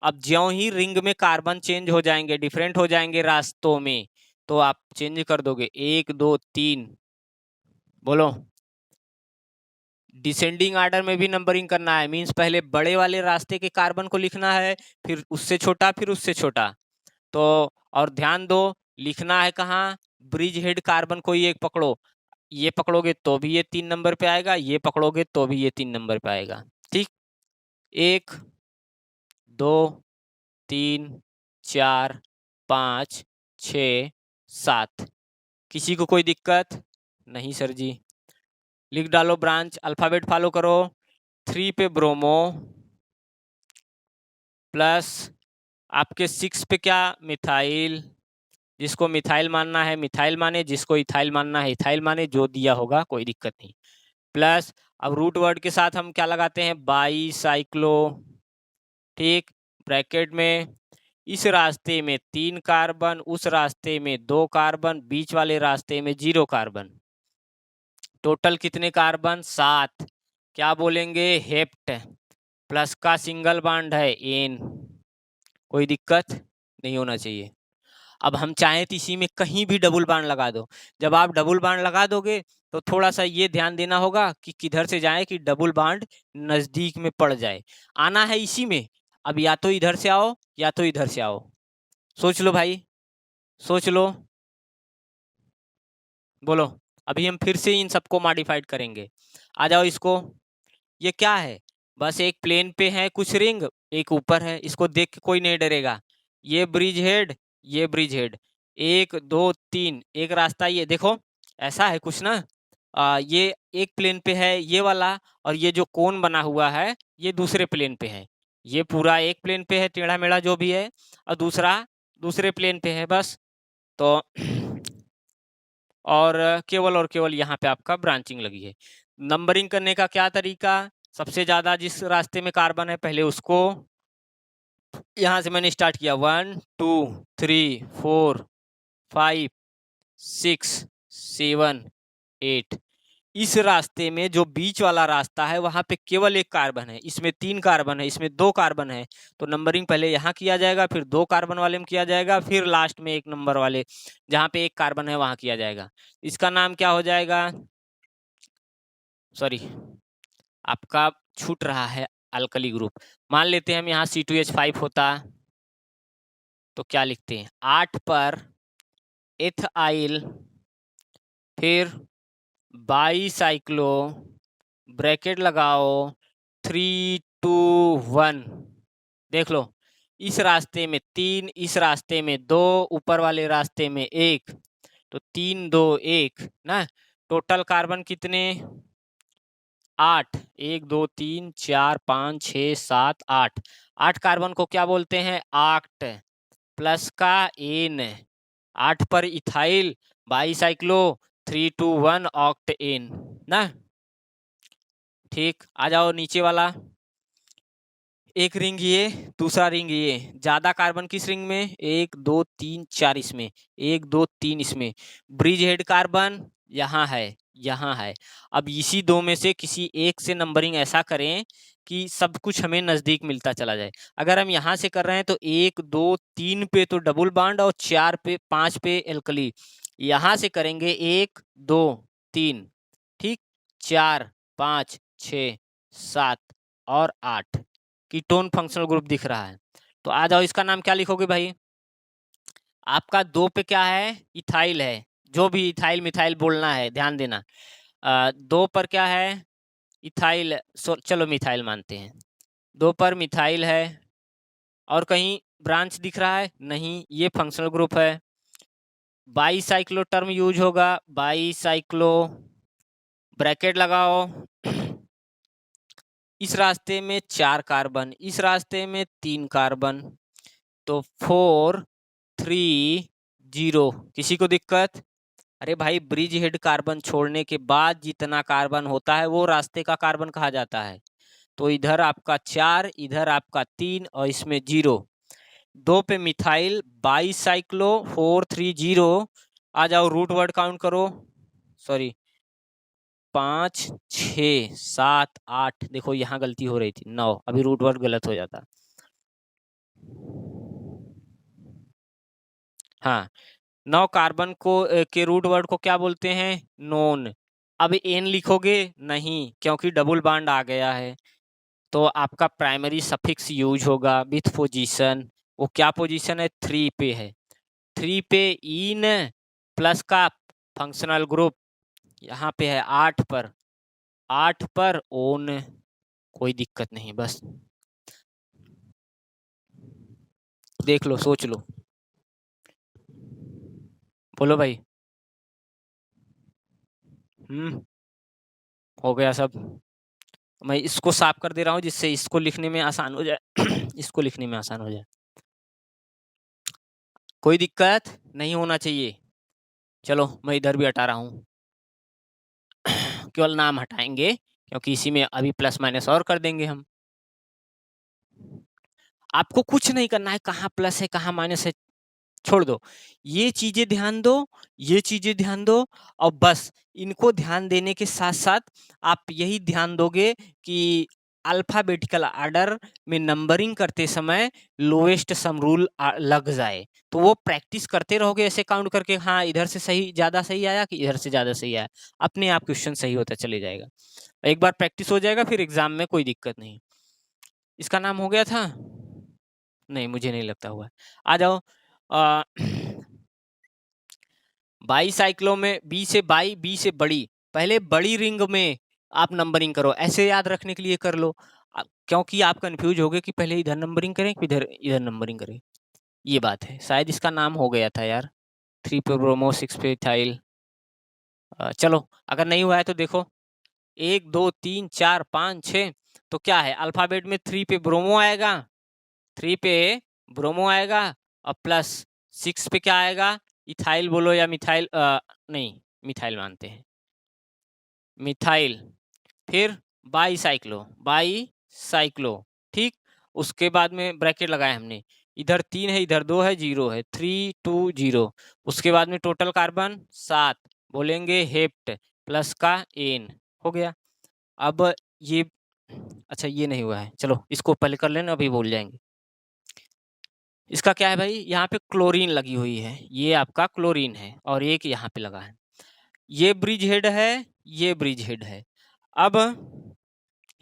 अब ज्यों ही रिंग में कार्बन चेंज हो जाएंगे, डिफरेंट हो जाएंगे रास्तों में, तो आप चेंज कर दोगे 1 2 3। बोलो, डिसेंडिंग ऑर्डर में भी नंबरिंग करना है, मींस पहले बड़े वाले रास्ते के कार्बन को लिखना है, फिर उससे छोटा, फिर उससे छोटा। तो और ध्यान दो, लिखना है कहाँ, ब्रिज हेड कार्बन कोई एक पकड़ो, ये पकड़ोगे तो भी ये 3 नंबर पे आएगा, ये पकड़ोगे तो भी ये 3 नंबर पे आएगा। ठीक, 1 2 3 4 5 6 7। किसी को कोई दिक्कत नहीं सर जी? लिख डालो ब्रांच, अल्फाबेट फॉलो करो। 3 पे ब्रोमो, प्लस आपके 6 पे क्या, मिथाइल। जिसको मिथाइल मानना है मिथाइल माने, जिसको इथाइल मानना है इथाइल माने, जो दिया होगा कोई दिक्कत नहीं। प्लस अब रूट वर्ड के साथ हम क्या लगाते हैं, बाई साइक्लो। ठीक, ब्रैकेट में इस रास्ते में 3 कार्बन, उस रास्ते में 2 कार्बन, बीच वाले रास्ते में 0 कार्बन, टोटल कितने कार्बन, 7। क्या बोलेंगे, हेप्ट। प्लस का सिंगल बॉन्ड है एन, कोई दिक्कत नहीं होना चाहिए। अब हम चाहें तो इसी में कहीं भी डबल बांड लगा दो। जब आप डबल बांड लगा दोगे तो थोड़ा सा ये ध्यान देना होगा कि किधर से जाए कि डबल बांड नजदीक में पड़ जाए। आना है इसी में, अब या तो इधर से आओ या तो इधर से आओ। सोच लो भाई, सोच लो, बोलो। अभी हम फिर से इन सबको मॉडिफाइड करेंगे। आ जाओ इसको, ये क्या है, बस एक प्लेन पे है कुछ रिंग, एक ऊपर है, इसको देख के कोई नहीं डरेगा। ये ब्रिज हेड, ये ब्रिज हेड, 1 2 3, एक रास्ता ये देखो ऐसा है कुछ ना। ये एक प्लेन पे है ये वाला, और ये जो कोन बना हुआ है ये दूसरे प्लेन पे है। ये पूरा एक प्लेन पे है टेढ़ा मेढ़ा जो भी है, और दूसरा दूसरे प्लेन पे है बस। तो और केवल यहाँ पे आपका ब्रांचिंग लगी है। नंबरिंग करने का क्या तरीका, सबसे ज्यादा जिस रास्ते में कार्बन है पहले उसको, यहाँ से मैंने स्टार्ट किया 1 2 3 4 5 6 7 8। इस रास्ते में जो बीच वाला रास्ता है वहां पे केवल एक कार्बन है, इसमें 3 कार्बन है, इसमें 2 कार्बन है। तो नंबरिंग पहले यहाँ किया जाएगा, फिर 2 कार्बन वाले में किया जाएगा, फिर लास्ट में 1 नंबर वाले जहाँ पे एक कार्बन है वहां किया जाएगा। इसका नाम क्या हो जाएगा, सॉरी आपका छूट रहा है अल्कली ग्रुप। मान लेते हैं हम यहाँ C2H5 होता तो क्या लिखते हैं, 8 पर एथाइल, फिर बाईसाइक्लो, ब्रैकेट लगाओ 3 2 1। देख लो, इस रास्ते में 3, इस रास्ते में 2, ऊपर वाले रास्ते में 1, तो 3 2 1 ना। टोटल कार्बन कितने, 8, 1 2 3 4 5 6 7 8। 8 कार्बन को क्या बोलते हैं, आक्ट। प्लस का एन, 8 पर इथाइल, बाईसाइक्लो, 3 2 1 ऑक्ट एन ना। ठीक, आ जाओ नीचे वाला, एक रिंग ये, दूसरा रिंग ये, ज्यादा कार्बन किस रिंग में, 1 2 3 4 इसमें, 1 2 3 इसमें। ब्रिज हेड कार्बन यहाँ है, यहाँ है। अब इसी दो में से किसी एक से नंबरिंग ऐसा करें कि सब कुछ हमें नजदीक मिलता चला जाए। अगर हम यहाँ से कर रहे हैं तो 1 2 3 पे तो डबल बॉन्ड, और 4 पे 5 पे एल्कली। यहाँ से करेंगे 1 2 3, ठीक, 4 5 6 7 और 8, कीटोन फंक्शनल ग्रुप दिख रहा है। तो आ जाओ, इसका नाम क्या लिखोगे भाई, आपका 2 पे क्या है, इथाइल है, जो भी इथाइल मिथाइल बोलना है ध्यान देना। 2 पर क्या है, इथाइल, चलो मिथाइल मानते हैं। 2 पर मिथाइल है, और कहीं ब्रांच दिख रहा है नहीं, ये फंक्शनल ग्रुप है। बाईसाइक्लो टर्म यूज होगा, बाईसाइक्लो, ब्रैकेट लगाओ। इस रास्ते में 4 कार्बन, इस रास्ते में 3 कार्बन, तो 4 3 0। किसी को दिक्कत, अरे भाई ब्रिज हेड कार्बन छोड़ने के बाद जितना कार्बन होता है वो रास्ते का कार्बन कहा जाता है। तो इधर आपका 4, इधर आपका 3 और इसमें 0। 2 पे मिथाइल, बाईसाइक्लो, 430। आ जाओ, रूट वर्ड काउंट करो। सॉरी, 5, 6, 7, 8। देखो यहाँ गलती हो रही थी, 9। अभी रूट वर्ड गलत हो जाता। हाँ, 9 कार्बन को के रूट वर्ड को क्या बोलते हैं? नोन। अब एन लिखोगे नहीं, क्योंकि डबल बॉन्ड आ गया है। तो आपका प्राइमरी सफिक्स यूज होगा विथ पोजीशन। वो क्या पोजीशन है? 3 पे है। 3 पे इन प्लस का फंक्शनल ग्रुप यहाँ पे है 8 पर। 8 पर ओन। कोई दिक्कत नहीं, बस देख लो, सोच लो। बोलो भाई। हो गया सब। मैं इसको साफ कर दे रहा हूँ जिससे इसको लिखने में आसान हो जाए। इसको लिखने में आसान हो जाए। कोई दिक्कत नहीं होना चाहिए। चलो, मैं इधर भी हटा रहा हूँ। केवल नाम हटाएंगे, क्योंकि इसी में अभी प्लस माइनस और कर देंगे हम। आपको कुछ नहीं करना है, कहाँ प्लस है कहाँ माइनस है छोड़ दो। ये चीजें ध्यान दो, ये चीजें ध्यान दो। और बस इनको ध्यान देने के साथ साथ आप यही ध्यान दोगे कि अल्फाबेटिकल आर्डर में नंबरिंग करते समय लोएस्ट सम रूल लग जाए। तो वो प्रैक्टिस करते रहोगे ऐसे काउंट करके, हाँ इधर से सही ज्यादा सही आया कि इधर से ज्यादा सही आया, अपने आप क्वेश्चन सही होता चले जाएगा। एक बार प्रैक्टिस हो जाएगा, फिर एग्जाम में कोई दिक्कत नहीं। इसका नाम हो गया था? नहीं, मुझे नहीं लगता हुआ। आ जाओ। बाईसाइक्लो में बी से बाई, बी से बड़ी। पहले बड़ी रिंग में आप नंबरिंग करो, ऐसे याद रखने के लिए कर लो। क्योंकि आप कंफ्यूज हो गए कि पहले इधर नंबरिंग करें कि इधर इधर नंबरिंग करें। ये बात है, शायद इसका नाम हो गया था यार। 3 पे ब्रोमो, 6 पे इथाइल। चलो, अगर नहीं हुआ है तो देखो। 1, 2, 3, 4, 5, 6। तो क्या है, अल्फाबेट में 3 पे ब्रोमो आएगा। 3 पे ब्रोमो आएगा। और प्लस 6 पे क्या आएगा? इथाइल बोलो या मिथाइल, नहीं मिथाइल मानते हैं, मिथाइल। फिर बाईसाइक्लो, बाईसाइक्लो। ठीक। उसके बाद में ब्रैकेट लगाया हमने। इधर 3 है, इधर 2 है, 0 है, 3, 2, 0। उसके बाद में टोटल कार्बन 7। बोलेंगे हेप्ट प्लस का एन। हो गया। अब ये, अच्छा ये नहीं हुआ है, चलो इसको पहले कर लेना, अभी भूल जाएंगे। इसका क्या है भाई? यहाँ पे क्लोरीन लगी हुई है, ये आपका क्लोरीन है, और एक यहाँ पे लगा है। ये ब्रिज हेड है, ये ब्रिज हेड है। अब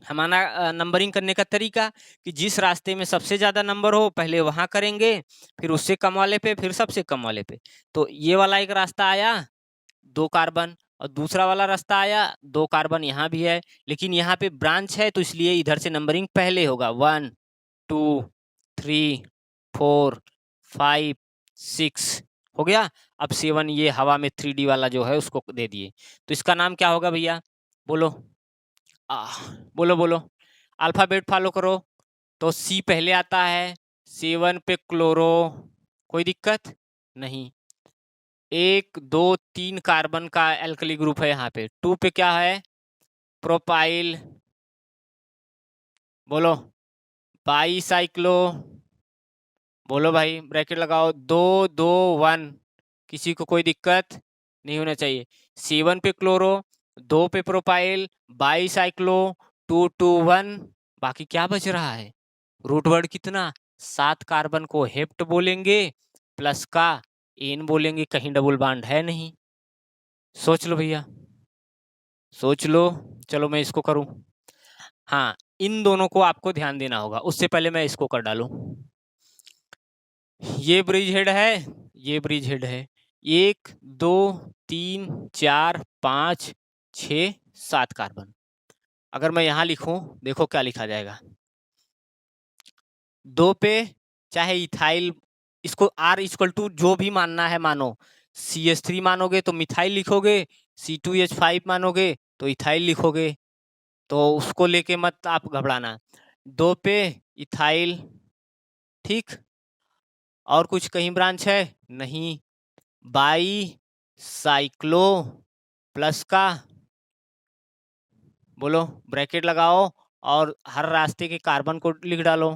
हमारा नंबरिंग करने का तरीका कि जिस रास्ते में सबसे ज्यादा नंबर हो पहले वहां करेंगे, फिर उससे कम वाले पे, फिर सबसे कम वाले पे। तो ये वाला एक रास्ता आया, 2 कार्बन। और दूसरा वाला रास्ता आया, 2 कार्बन यहाँ भी है, लेकिन यहाँ पे ब्रांच है तो इसलिए इधर से नंबरिंग पहले होगा। 1, 2, 3, 4, 5, 6। हो गया। अब 7 ये हवा में 3D वाला जो है उसको दे दिए। तो इसका नाम क्या होगा भैया? बोलो। बोलो बोलो। अल्फाबेट फॉलो करो। तो सी पहले आता है। 7 पे क्लोरो, कोई दिक्कत नहीं। 1, 2, 3 कार्बन का एल्कली ग्रुप है यहाँ पे। 2 पे क्या है? प्रोपाइल। बोलो। बाईसाइक्लो। बोलो भाई, ब्रैकेट लगाओ। 2, 2, 1। किसी को कोई दिक्कत नहीं होना चाहिए। 7 पे क्लोरो, 2 पे प्रोपाइल, बाईसाइक्लो, 2, 2, 1। बाकी क्या बच रहा है? रूट वर्ड कितना? 7 कार्बन को हेप्ट बोलेंगे, प्लस का एन बोलेंगे, कहीं डबल बॉन्ड है नहीं। सोच लो भैया, सोच लो। चलो मैं इसको करूं। हाँ, इन दोनों को आपको ध्यान देना होगा, उससे पहले मैं इसको कर डालूं। ये ब्रिज हेड है, ये ब्रिज हेड है। 1, 2, 3, 4, 5, 6, 7 कार्बन। अगर मैं यहां लिखूं, देखो क्या लिखा जाएगा। 2 पे चाहे इथाइल, इसको R इक्वल टू जो भी मानना है मानो। CH3 मानोगे तो मिथाइल लिखोगे, C2H5 मानोगे तो इथाइल लिखोगे। तो उसको लेके मत आप घबराना। 2 पे इथाइल, ठीक। और कुछ कहीं ब्रांच है? नहीं। बाई साइक्लो प्लस का, बोलो ब्रैकेट लगाओ, और हर रास्ते के कार्बन को लिख डालो।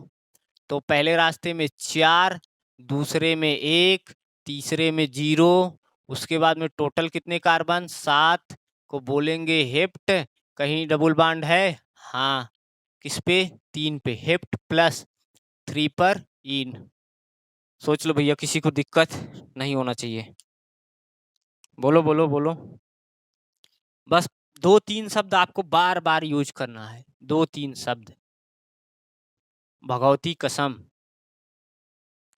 तो पहले रास्ते में 4, दूसरे में 1, तीसरे में 0, उसके बाद में टोटल कितने कार्बन 7 को बोलेंगे हेप्ट। कहीं डबल बॉन्ड है? हाँ, किस पे? 3 पे, हेप्ट प्लस 3 पर इन। सोच लो भैया, किसी को दिक्कत नहीं होना चाहिए। बोलो बोलो बोलो। बस 2-3 शब्द आपको बार बार यूज करना है, 2-3 शब्द, भगवती कसम।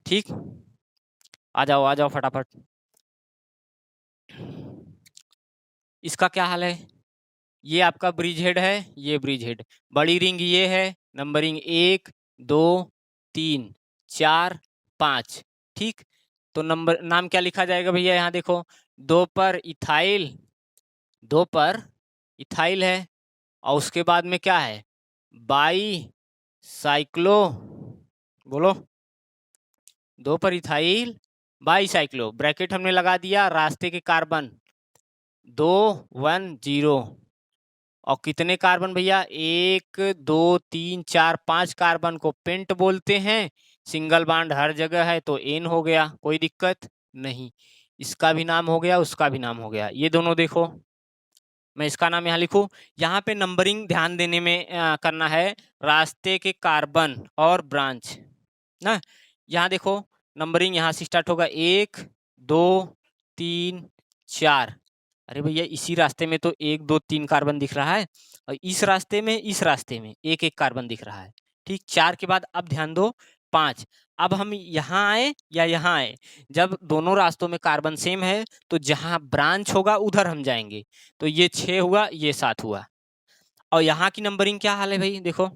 ठीक, आ जाओ फटाफट। इसका क्या हाल है? ये आपका ब्रिज हेड है, ये ब्रिज हेड, बड़ी रिंग ये है, नंबरिंग 1 2 3 4 5। ठीक, तो नंबर नाम क्या लिखा जाएगा भैया? यहाँ देखो, 2 पर इथाइल, 2 पर इथाइल है, और उसके बाद में क्या है? By cyclo. बोलो, 2 पर इथाइल, बाई साइक्लो, ब्रैकेट हमने लगा दिया, रास्ते के कार्बन 2 1 0, और कितने कार्बन भैया? 1 2 3 4 5 कार्बन को पेंट बोलते हैं। सिंगल बॉन्ड हर जगह है तो एन हो गया, कोई दिक्कत नहीं। इसका भी नाम हो गया, उसका भी नाम हो गया। ये दोनों देखो, मैं इसका नाम यहाँ लिखूं। यहाँ पे नंबरिंग ध्यान देने में करना है, रास्ते के कार्बन और ब्रांच ना। यहाँ देखो, नंबरिंग यहाँ से स्टार्ट होगा, 1 2 3 4। अरे भैया, इसी रास्ते में तो 1 2 3 कार्बन दिख रहा है, और इस रास्ते में एक एक कार्बन दिख रहा है। ठीक, 4 के बाद अब ध्यान दो 5। अब हम यहाँ आए या यहाँ आए, जब दोनों रास्तों में कार्बन सेम है तो जहाँ ब्रांच होगा उधर हम जाएंगे। तो ये 6 हुआ, ये 7 हुआ। और यहाँ की नंबरिंग क्या हाल है भाई? देखो,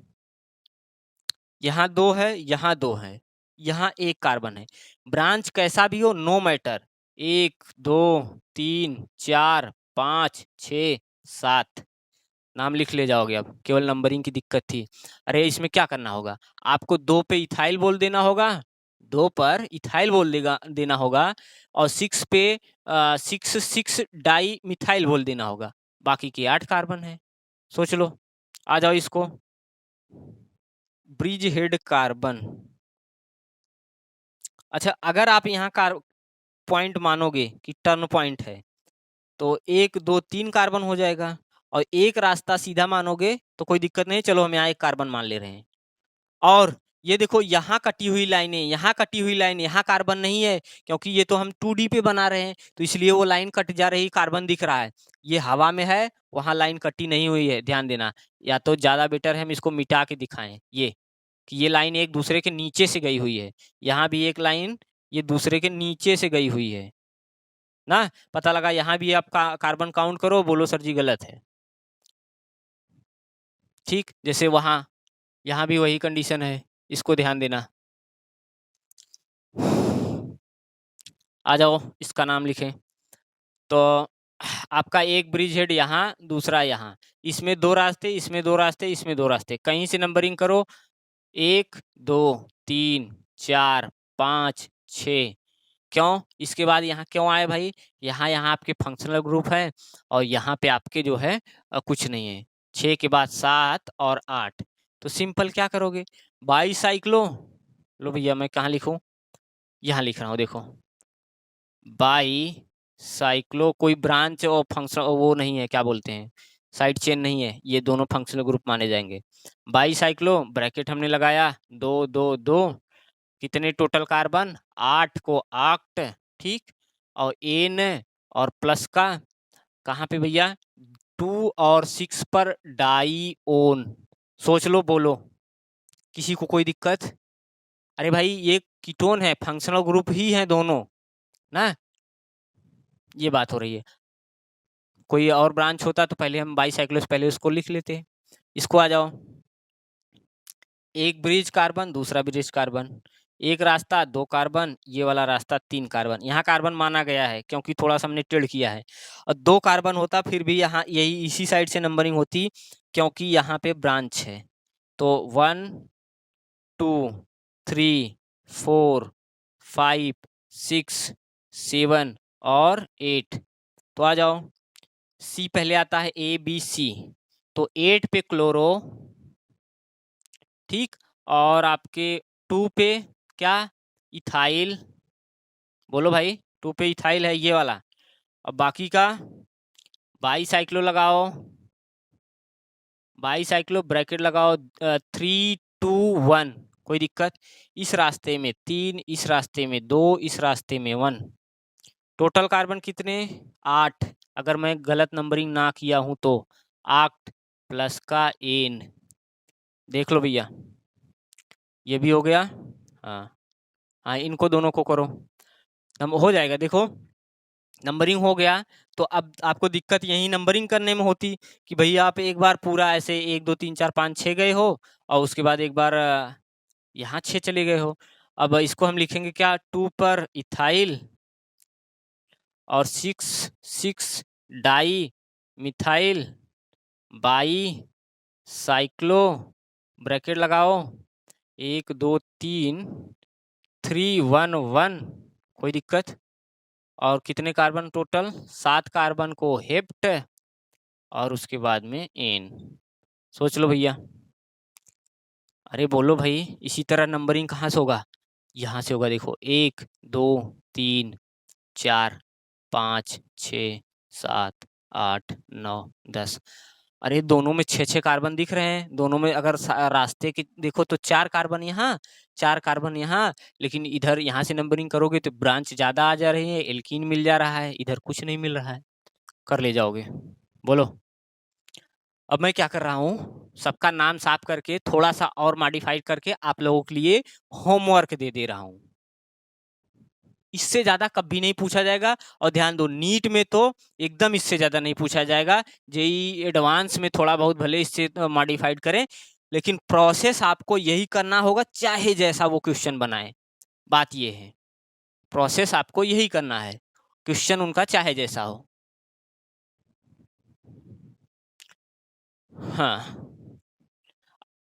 यहाँ 2 है, यहाँ 2 है, यहाँ 1 कार्बन है। ब्रांच कैसा भी हो, नो मैटर, 1 2 3 4 5 6 7 नाम लिख ले जाओगे। अब केवल नंबरिंग की दिक्कत थी। अरे इसमें क्या करना होगा, आपको 2 पे इथाइल बोल देना होगा, 2 पर इथाइल बोल देना होगा, और 6 पे 6 डाई मिथाइल बोल देना होगा। बाकी के 8 कार्बन है। सोच लो, आ जाओ इसको, ब्रिज हेड कार्बन। अच्छा, अगर आप यहाँ पॉइंट मानोगे कि टर्न पॉइंट है, तो 1 2 3 कार्बन हो जाएगा, और एक रास्ता सीधा मानोगे तो कोई दिक्कत नहीं, चलो हम यहाँ 1 कार्बन मान ले रहे हैं। और ये देखो, यहाँ कटी हुई लाइनें, यहाँ कटी हुई लाइन, यहाँ कार्बन नहीं है, क्योंकि ये तो हम 2D पे बना रहे हैं, तो इसलिए वो लाइन कट जा रही, कार्बन दिख रहा है। ये हवा में है, वहां लाइन कटी नहीं हुई है, ध्यान देना। या तो ज्यादा बेटर है हम इसको मिटा के दिखाएं, ये कि ये लाइन एक दूसरे के नीचे से गई हुई है, यहाँ भी एक लाइन ये दूसरे के नीचे से गई हुई है ना। पता लगा? यहाँ भी आप कार्बन काउंट करो, बोलो सर जी गलत है। ठीक, जैसे वहां, यहाँ भी वही कंडीशन है, इसको ध्यान देना। आ जाओ, इसका नाम लिखें। तो आपका एक ब्रिज हेड यहाँ, दूसरा यहाँ, इसमें 2 रास्ते, इसमें 2 रास्ते, इसमें 2 रास्ते, कहीं से नंबरिंग करो, 1 2 3 4 5 6। क्यों? इसके बाद यहाँ क्यों आए भाई? यहाँ आपके फंक्शनल ग्रुप है, और यहाँ पे आपके जो है कुछ नहीं है। 6 के बाद 7 और 8, तो सिंपल क्या करोगे, बाईसाइक्लो। लो भैया, मैं कहाँ लिखूं? यहाँ लिख रहा हूँ, देखो, बाई साइक्लो, कोई ब्रांच और फंक्शन वो नहीं है, क्या बोलते हैं, साइड चेन नहीं है, ये दोनों फंक्शनल ग्रुप माने जाएंगे। बाई साइक्लो, ब्रैकेट हमने लगाया, 2 2 2, कितने टोटल कार्बन? 8 को 8। ठीक, और एन और प्लस का कहाँ पे भैया? 2 और 6 पर डाईओन। सोच लो, बोलो, किसी को कोई दिक्कत? अरे भाई, ये कीटोन है, फंक्शनल ग्रुप ही है दोनों ना, ये बात हो रही है। कोई और ब्रांच होता तो पहले हम बाईसाइक्लो से पहले उसको लिख लेते। इसको आ जाओ, एक ब्रिज कार्बन, दूसरा ब्रिज कार्बन, एक रास्ता 2 कार्बन, ये वाला रास्ता 3 कार्बन। यहाँ कार्बन माना गया है क्योंकि थोड़ा सा हमने टेढ़ किया है, और 2 कार्बन होता फिर भी यहाँ यही इसी साइड से नंबरिंग होती, क्योंकि यहाँ पे ब्रांच है। तो 1 2 3 4 5 6 7 और 8। तो आ जाओ, सी पहले आता है, A B C, तो 8 पे क्लोरो, ठीक। और आपके 2 पे क्या, इथाइल, बोलो भाई, 2 पे इथाइल है ये वाला। अब बाकी का बाईसाइक्लो लगाओ, बाईसाइक्लो ब्रैकेट लगाओ, 3 2 1, कोई दिक्कत। इस रास्ते में 3, इस रास्ते में 2, इस रास्ते में 1, टोटल कार्बन कितने, 8। अगर मैं गलत नंबरिंग ना किया हूं तो 8 प्लस का एन, देख लो भैया, ये भी हो गया। हाँ हाँ, इनको दोनों को करो, हो जाएगा। देखो नंबरिंग हो गया। तो अब आपको दिक्कत यही नंबरिंग करने में होती कि भैया आप एक बार पूरा ऐसे 1 2 3 4 5 6 गए हो, और उसके बाद एक बार यहाँ 6 चले गए हो। अब इसको हम लिखेंगे क्या, 2 पर इथाइल और 6 di methyl by cyclo, bracket लगाओ, 1 2 3, 3 1 1, कोई दिक्कत। और कितने कार्बन टोटल, 7 कार्बन को हेप्ट, और उसके बाद में एन। सोच लो भैया, अरे बोलो भाई, इसी तरह नंबरिंग कहाँ से होगा, यहाँ से होगा। देखो 1 2 3 4 5 6 7 8 9 10, अरे दोनों में 6 कार्बन दिख रहे हैं। दोनों में अगर रास्ते की देखो तो 4 कार्बन यहाँ, 4 कार्बन यहाँ, लेकिन इधर यहाँ से नंबरिंग करोगे तो ब्रांच ज्यादा आ जा रही है, एल्कीन मिल जा रहा है, इधर कुछ नहीं मिल रहा है। कर ले जाओगे, बोलो। अब मैं क्या कर रहा हूँ, सबका नाम साफ करके थोड़ा सा और मॉडिफाई करके आप लोगों के लिए होमवर्क दे दे रहा हूँ। इससे ज्यादा कभी नहीं पूछा जाएगा। और ध्यान दो, नीट में तो एकदम इससे ज्यादा नहीं पूछा जाएगा। जेई एडवांस में थोड़ा बहुत भले इससे मॉडिफाइड करें, लेकिन प्रोसेस आपको यही करना होगा, चाहे जैसा वो क्वेश्चन बनाए। बात ये है, प्रोसेस आपको यही करना है, क्वेश्चन उनका चाहे जैसा हो। हाँ,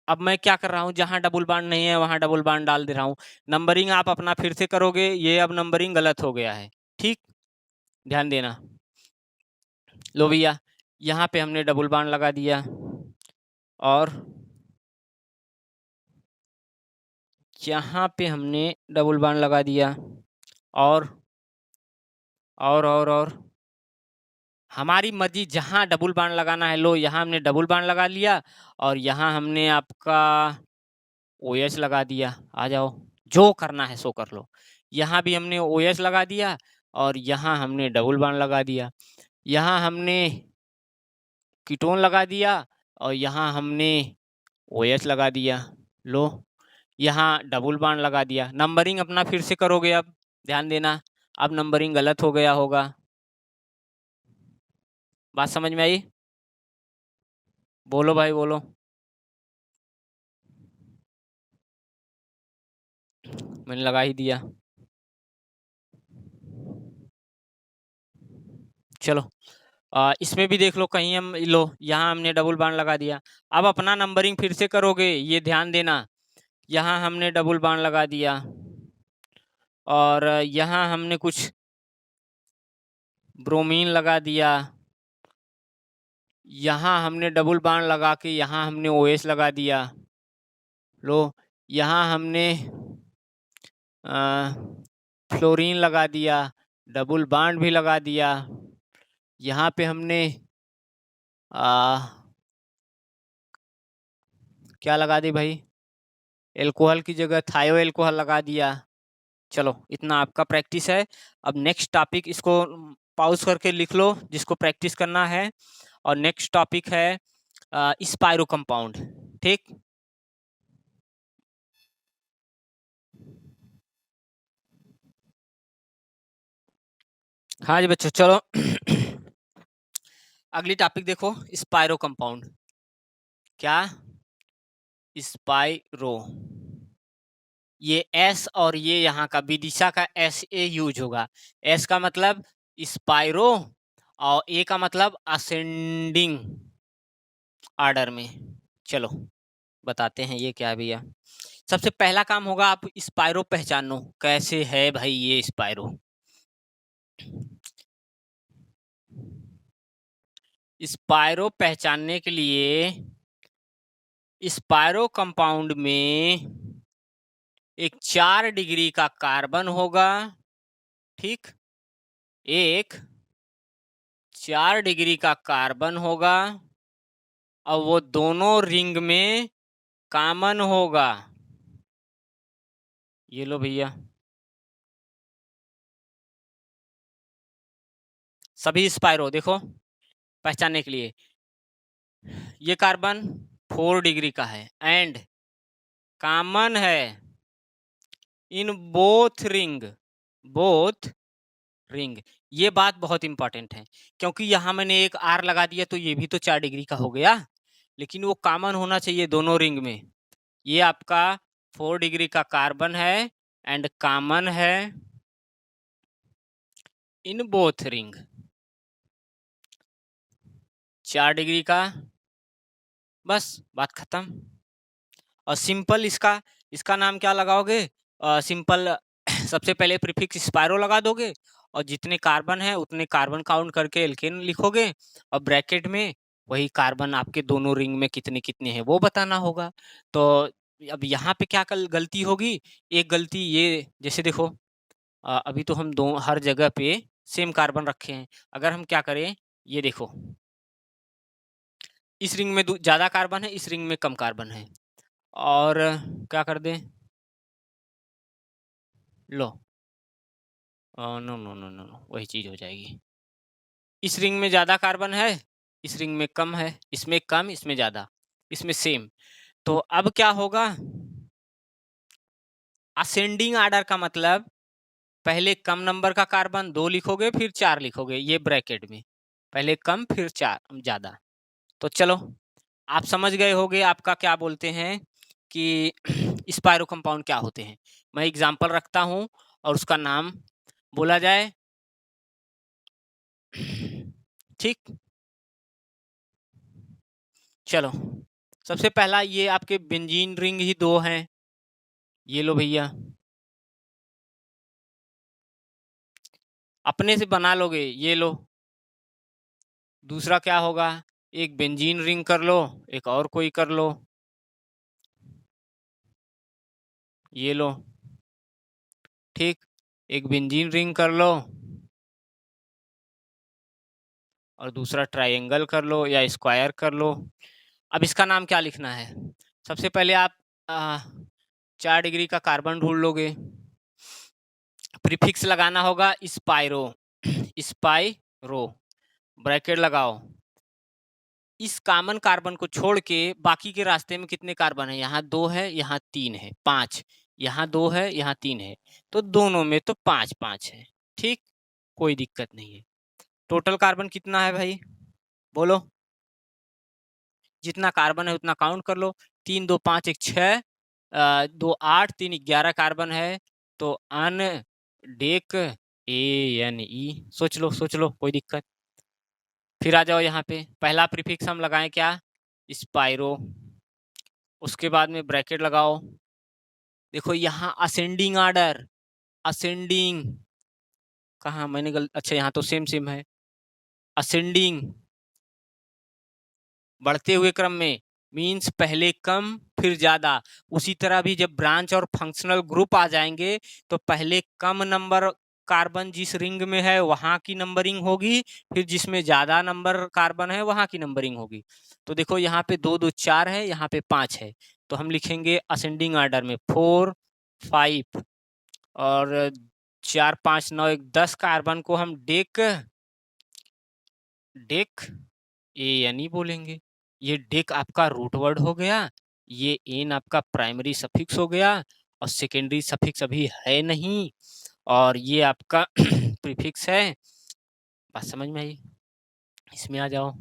अब मैं क्या कर रहा हूँ, जहां डबल बांड नहीं है वहां डबल बांड डाल दे रहा हूँ। नंबरिंग आप अपना फिर से करोगे, ये अब नंबरिंग गलत हो गया है, ठीक, ध्यान देना। लो भैया, यहाँ पे हमने डबल बांड लगा दिया, और यहाँ पे हमने डबल बांड लगा दिया, और और हमारी मर्जी जहां डबल बांड लगाना है। लो यहाँ हमने डबल बांड लगा लिया, और यहाँ हमने आपका OH लगा दिया। आ जाओ, जो करना है सो कर लो। यहाँ भी हमने OH लगा दिया, और यहाँ हमने डबल बांड लगा दिया। यहाँ हमने कीटोन लगा दिया, और यहाँ हमने OH लगा दिया। लो, यहाँ डबल बांड लगा दिया। नंबरिंग अपना फिर से करोगे, अब ध्यान देना, अब नंबरिंग गलत हो गया होगा। बात समझ में आई, बोलो भाई बोलो। मैंने लगा ही दिया, चलो। इसमें भी देख लो कहीं, हम लो यहाँ हमने डबल बांड लगा दिया। अब अपना नंबरिंग फिर से करोगे, ये ध्यान देना, यहाँ हमने डबल बांड लगा दिया, और यहाँ हमने कुछ ब्रोमीन लगा दिया। यहाँ हमने डबल बांड लगा के यहाँ हमने OH लगा दिया। लो, यहाँ हमने फ्लोरीन लगा दिया, डबल बांड भी लगा दिया। यहाँ पे हमने क्या लगा दी भाई, एल्कोहल की जगह थायो एल्कोहल लगा दिया। चलो, इतना आपका प्रैक्टिस है। अब नेक्स्ट टॉपिक, इसको पॉज करके लिख लो जिसको प्रैक्टिस करना है। और नेक्स्ट टॉपिक है स्पाइरो कंपाउंड, ठीक। हाँ जी बच्चों, चलो अगली टॉपिक देखो, स्पाइरो कंपाउंड। क्या, स्पाइरो, ये S और ये यहाँ का विदिशा का SA यूज होगा। S का मतलब स्पाइरो, और A का मतलब असेंडिंग ऑर्डर में। चलो बताते हैं ये क्या है भैया। सबसे पहला काम होगा, आप स्पाइरो पहचानो, कैसे है भाई ये स्पाइरो। स्पाइरो पहचानने के लिए स्पायरो कंपाउंड में एक 4 डिग्री का कार्बन होगा, ठीक, एक 4 डिग्री का कार्बन होगा और वो दोनों रिंग में कॉमन होगा। ये लो भैया, सभी स्पायरो देखो पहचानने के लिए, ये कार्बन 4 डिग्री का है एंड कॉमन है इन बोथ रिंग। ये बात बहुत इंपॉर्टेंट है क्योंकि यहाँ मैंने एक आर लगा दिया तो ये भी तो 4 डिग्री का हो गया, लेकिन वो कॉमन होना चाहिए दोनों रिंग में। ये आपका 4 डिग्री का कार्बन है एंड कॉमन है इन बोथ रिंग। 4 डिग्री का, बस बात खत्म। और सिंपल इसका नाम क्या लगाओगे? सिंपल सबसे पहले प्रीफिक्स स्पायरो लगा दोगे और जितने कार्बन है उतने कार्बन काउंट करके एल्केन लिखोगे और ब्रैकेट में वही कार्बन आपके दोनों रिंग में कितने कितने हैं वो बताना होगा। तो अब यहाँ पे क्या कल गलती होगी? एक गलती ये, जैसे देखो अभी तो हम दो हर जगह पे सेम कार्बन रखे हैं। अगर हम क्या करें, ये देखो इस रिंग में ज्यादा कार्बन है, इस रिंग में कम कार्बन है, और क्या कर दें, लो no no no no no वही चीज हो जाएगी। इस रिंग में ज्यादा कार्बन है, इस रिंग में कम है, इसमें कम इसमें ज्यादा, इसमें सेम। तो अब क्या होगा, असेंडिंग आर्डर का मतलब पहले कम नंबर का कार्बन 2 लिखोगे फिर 4 लिखोगे, ये ब्रैकेट में पहले कम फिर 4 ज्यादा। तो चलो आप समझ गए होगे आपका क्या बोलते हैं कि स्पायरो कंपाउंड क्या होते हैं। मैं एग्जांपल रखता हूं और उसका नाम बोला जाए, ठीक। चलो सबसे पहला ये आपके बेंजीन रिंग ही 2 हैं, ये लो भैया, अपने से बना लोगे, ये लो। दूसरा क्या होगा, एक बेंजीन रिंग कर लो, एक और कोई कर लो, ये लो, ठीक। एक बेंजीन रिंग कर लो और दूसरा ट्रायंगल कर लो या स्क्वायर कर लो। अब इसका नाम क्या लिखना है? सबसे पहले आप 4 डिग्री का कार्बन ढूंढ लोगे, प्रीफिक्स लगाना होगा स्पाइरो, स्पाइरो ब्रैकेट लगाओ। इस कॉमन कार्बन को छोड़ के बाकी के रास्ते में कितने कार्बन है? यहाँ 2 है, यहाँ 3 है, 5, यहाँ 2 है, यहाँ 3 है, तो दोनों में तो 5 5 है, ठीक, कोई दिक्कत नहीं है। टोटल कार्बन कितना है भाई बोलो? जितना कार्बन है उतना काउंट कर लो। 3 2 5 1 6, 2 8 3 11 कार्बन है, तो अन डेक ANE, सोच लो कोई दिक्कत। फिर आ जाओ यहाँ पे, पहला प्रीफिक्स हम लगाएं क्या? स्पाइरो, उसके बाद में ब्रैकेट लगाओ। देखो यहाँ असेंडिंग आर्डर, असेंडिंग कहाँ मैंने अच्छा यहाँ तो सेम सेम है, असेंडिंग बढ़ते हुए क्रम में मींस पहले कम फिर ज्यादा। उसी तरह भी जब ब्रांच और फंक्शनल ग्रुप आ जाएंगे तो पहले कम नंबर कार्बन जिस रिंग में है वहां की नंबरिंग होगी, फिर जिसमें ज्यादा नंबर कार्बन है वहां की नंबरिंग होगी। तो देखो यहाँ पे 2 2 4 है, यहाँ पे 5 है, तो हम लिखेंगे असेंडिंग ऑर्डर में 4 5 और 4 5 9 1 10 कार्बन को हम डेक डेक ANE बोलेंगे। ये डेक आपका रूट वर्ड हो गया, ये एन आपका प्राइमरी सफिक्स हो गया और सेकेंडरी सफिक्स अभी है नहीं, और ये आपका प्रीफिक्स है। बात समझ में आई? इसमें आ जाओ,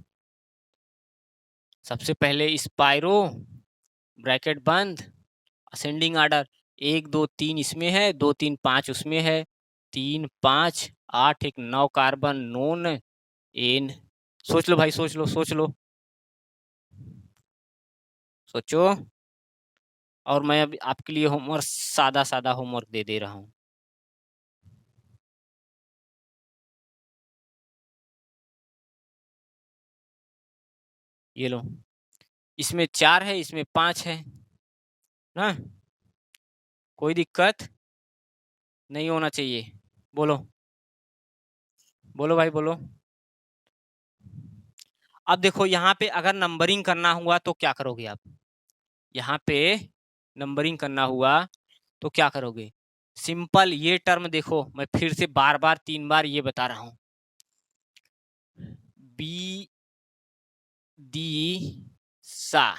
सबसे पहले स्पाइरो ब्रैकेट बंद, असेंडिंग आर्डर 1 2 3 इसमें है, 2 3 5 उसमें है, 3 5 8 1 9 कार्बन नोन एन। सोच लो भाई, सोच लो सोचो। और मैं अभी आपके लिए होमवर्क सादा सादा होमवर्क दे रहा हूँ। ये लो, इसमें 4 है, इसमें 5 है ना, कोई दिक्कत नहीं होना चाहिए। बोलो बोलो भाई बोलो। अब देखो यहाँ पे अगर नंबरिंग करना हुआ तो क्या करोगे आप, यहाँ पे नंबरिंग करना हुआ तो क्या करोगे, सिंपल ये टर्म देखो, मैं फिर से बार बार 3 बार ये बता रहा हूं, बी दी सा,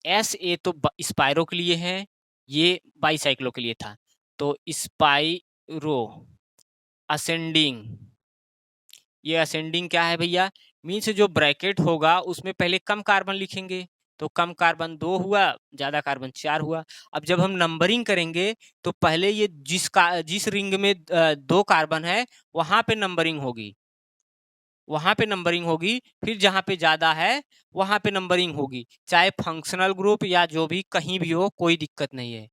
एस ए तो स्पायरो के लिए है, ये बाईसाइक्लो के लिए था, तो स्पाइरो असेंडिंग, ये असेंडिंग क्या है भैया, मीन्स जो ब्रैकेट होगा उसमें पहले कम कार्बन लिखेंगे, तो कम कार्बन 2 हुआ, ज्यादा कार्बन 4 हुआ। अब जब हम नंबरिंग करेंगे तो पहले ये जिस रिंग में 2 कार्बन है वहां पे नंबरिंग होगी, वहां पे नंबरिंग होगी, फिर जहां पे ज्यादा है वहां पे नंबरिंग होगी, चाहे फंक्शनल ग्रुप या जो भी कहीं भी हो, कोई दिक्कत नहीं है।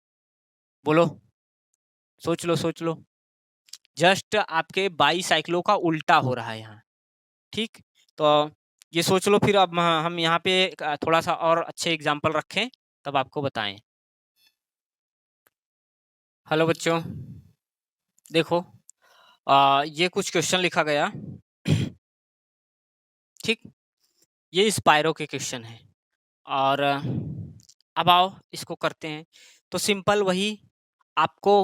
बोलो, सोच लो सोच लो, जस्ट आपके बाईसाइक्लो का उल्टा हो रहा है यहाँ, ठीक। तो ये सोच लो, फिर अब हम यहाँ पे थोड़ा सा और अच्छे एग्जाम्पल रखें तब आपको बताएं। हेलो बच्चों, देखो ये कुछ क्वेश्चन लिखा गया, ठीक, ये स्पायरो के क्वेश्चन है, और अब आओ इसको करते हैं। तो सिंपल वही, आपको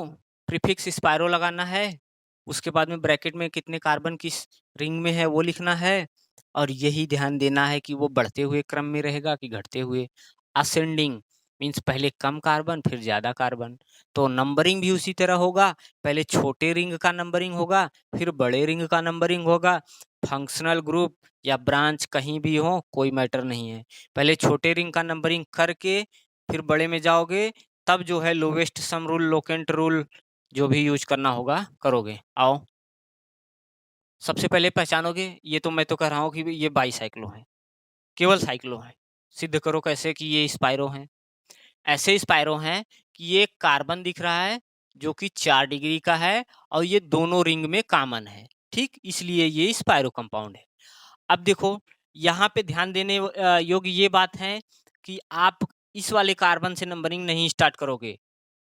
प्रीफिक्स स्पायरो लगाना है, उसके बाद में ब्रैकेट में कितने कार्बन किस रिंग में है वो लिखना है, और यही ध्यान देना है कि वो बढ़ते हुए क्रम में रहेगा कि घटते हुए। असेंडिंग मीन्स पहले कम कार्बन फिर ज्यादा कार्बन, तो नंबरिंग भी उसी तरह होगा, पहले छोटे रिंग का नंबरिंग होगा फिर बड़े रिंग का नंबरिंग होगा। फंक्शनल ग्रुप या ब्रांच कहीं भी हो कोई मैटर नहीं है, पहले छोटे रिंग का नंबरिंग करके फिर बड़े में जाओगे, तब जो है lowest sum rule, locant rule जो भी यूज करना होगा करोगे। आओ सबसे पहले पहचानोगे, ये तो मैं तो कह रहा हूँ कि ये बाईसाइक्लो है, केवल साइक्लो है, सिद्ध करो कैसे कि ये स्पायरो है। ऐसे स्पायरो हैं कि ये कार्बन दिख रहा है जो कि 4 डिग्री का है और ये दोनों रिंग में कॉमन है, ठीक, इसलिए ये स्पायरो कंपाउंड है। अब देखो यहाँ पे ध्यान देने योग्य ये बात है कि आप इस वाले कार्बन से नंबरिंग नहीं स्टार्ट करोगे,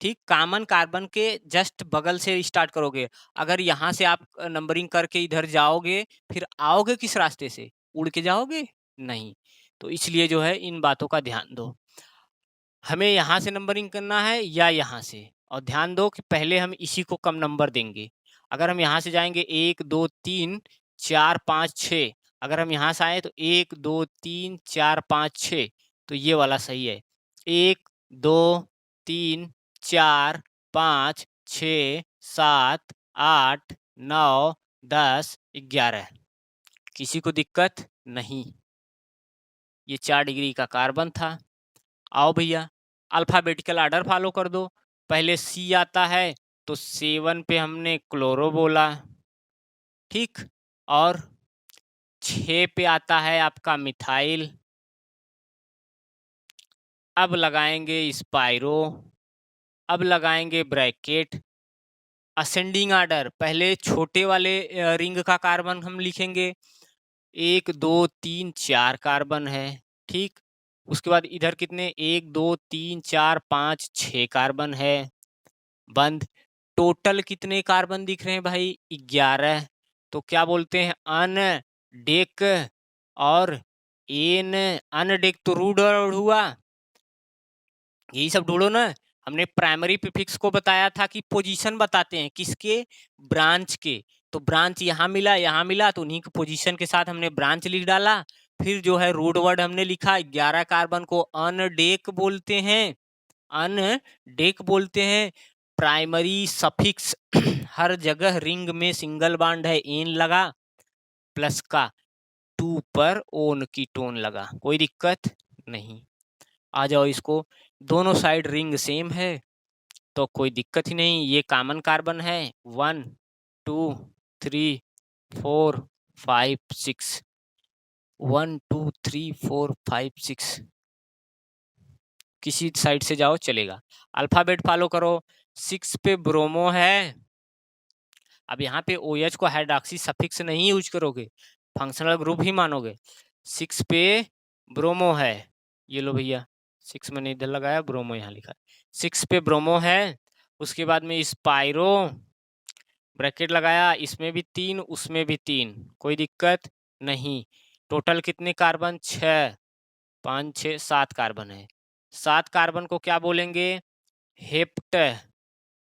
ठीक, कॉमन कार्बन के जस्ट बगल से स्टार्ट करोगे। अगर यहाँ से आप नंबरिंग करके इधर जाओगे फिर आओगे किस रास्ते से, उड़ के जाओगे नहीं, तो इसलिए जो है इन बातों का ध्यान दो, हमें यहाँ से नंबरिंग करना है या यहाँ से, और ध्यान दो कि पहले हम इसी को कम नंबर देंगे। अगर हम यहाँ से जाएंगे 1 2 3 4 5 6, अगर हम यहाँ से आए तो 1 2 3 4 5 6, तो ये वाला सही है, 1 2 3 4 5 6 7 8 9 10 11, किसी को दिक्कत नहीं, ये 4 डिग्री का कार्बन था। आओ भैया अल्फाबेटिकल ऑर्डर फॉलो कर दो, पहले सी आता है तो 7 पे हमने क्लोरो बोला, ठीक, और 6 पे आता है आपका मिथाइल, अब लगाएंगे स्पायरो, अब लगाएंगे ब्रैकेट, असेंडिंग ऑर्डर, पहले छोटे वाले रिंग का कार्बन हम लिखेंगे, 1 2 3 4 कार्बन है, ठीक, उसके बाद इधर कितने 1 2 3 4 5 6 कार्बन है, बंद। टोटल कितने कार्बन दिख रहे हैं भाई 11, तो क्या बोलते हैं अन डेक, और एन अनडेक तो रूड हुआ, यही सब ढूंढो ना। हमने प्राइमरी प्रीफिक्स को बताया था कि पोजीशन बताते हैं किसके, ब्रांच के, तो ब्रांच यहाँ मिला तो उन्हीं के पोजीशन के साथ हमने ब्रांच लिख डाला, फिर जो है रूट वर्ड हमने लिखा, 11 कार्बन को अनडेक बोलते हैं, अनडेक बोलते हैं। प्राइमरी सफिक्स हर जगह रिंग में सिंगल बॉन्ड है, एन लगा प्लस का 2 पर ओन की टोन लगा, कोई दिक्कत नहीं। आ जाओ इसको, दोनों साइड रिंग सेम है तो कोई दिक्कत ही नहीं, ये कॉमन कार्बन है, 1 2 3 4 5 6, 1 2 3 4 5 6, किसी साइड से जाओ चलेगा। अल्फाबेट फॉलो करो, 6 पे ब्रोमो है, अब यहाँ पे OH को हाइड्रॉक्सी सफिक्स नहीं यूज करोगे, फंक्शनल ग्रुप ही मानोगे, 6 पे ब्रोमो है, ये लो भैया, 6 मैंने इधर लगाया, ब्रोमो यहाँ लिखा, 6 पे ब्रोमो है। उसके बाद में स्पाइरो, ब्रैकेट लगाया, इसमें भी 3 उसमें भी 3, कोई दिक्कत नहीं। टोटल कितने कार्बन? 6, 5 6 7 कार्बन है। 7 कार्बन को क्या बोलेंगे? हेप्ट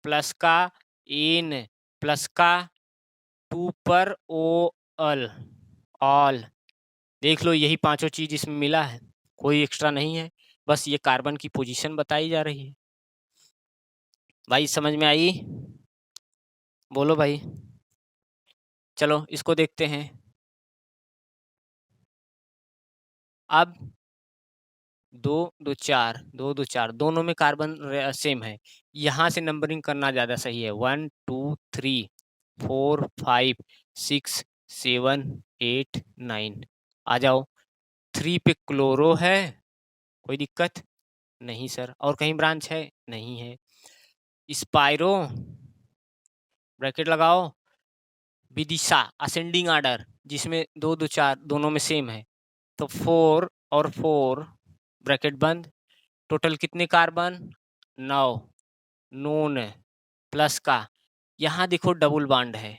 प्लस का इन प्लस का 2 पर ओ अल ऑल। देख लो, यही पांचों चीज इसमें मिला है, कोई एक्स्ट्रा नहीं है, बस ये कार्बन की पोजीशन बताई जा रही है। भाई समझ में आई? बोलो भाई। चलो इसको देखते हैं। अब 2 2 4 2 2 4 दोनों में कार्बन सेम है, यहाँ से नंबरिंग करना ज़्यादा सही है। 1 2 3 4 5 6 7 8 9। आ जाओ, 3 पे क्लोरो है, कोई दिक्कत नहीं सर। और कहीं ब्रांच है? नहीं है। स्पाइरो, ब्रैकेट लगाओ, विदिशा असेंडिंग आर्डर, जिसमें 2 2 4 दोनों में सेम है, तो 4 और 4 ब्रैकेट बंद। टोटल कितने कार्बन? 9, नोन प्लस का, यहाँ देखो डबल बॉन्ड है,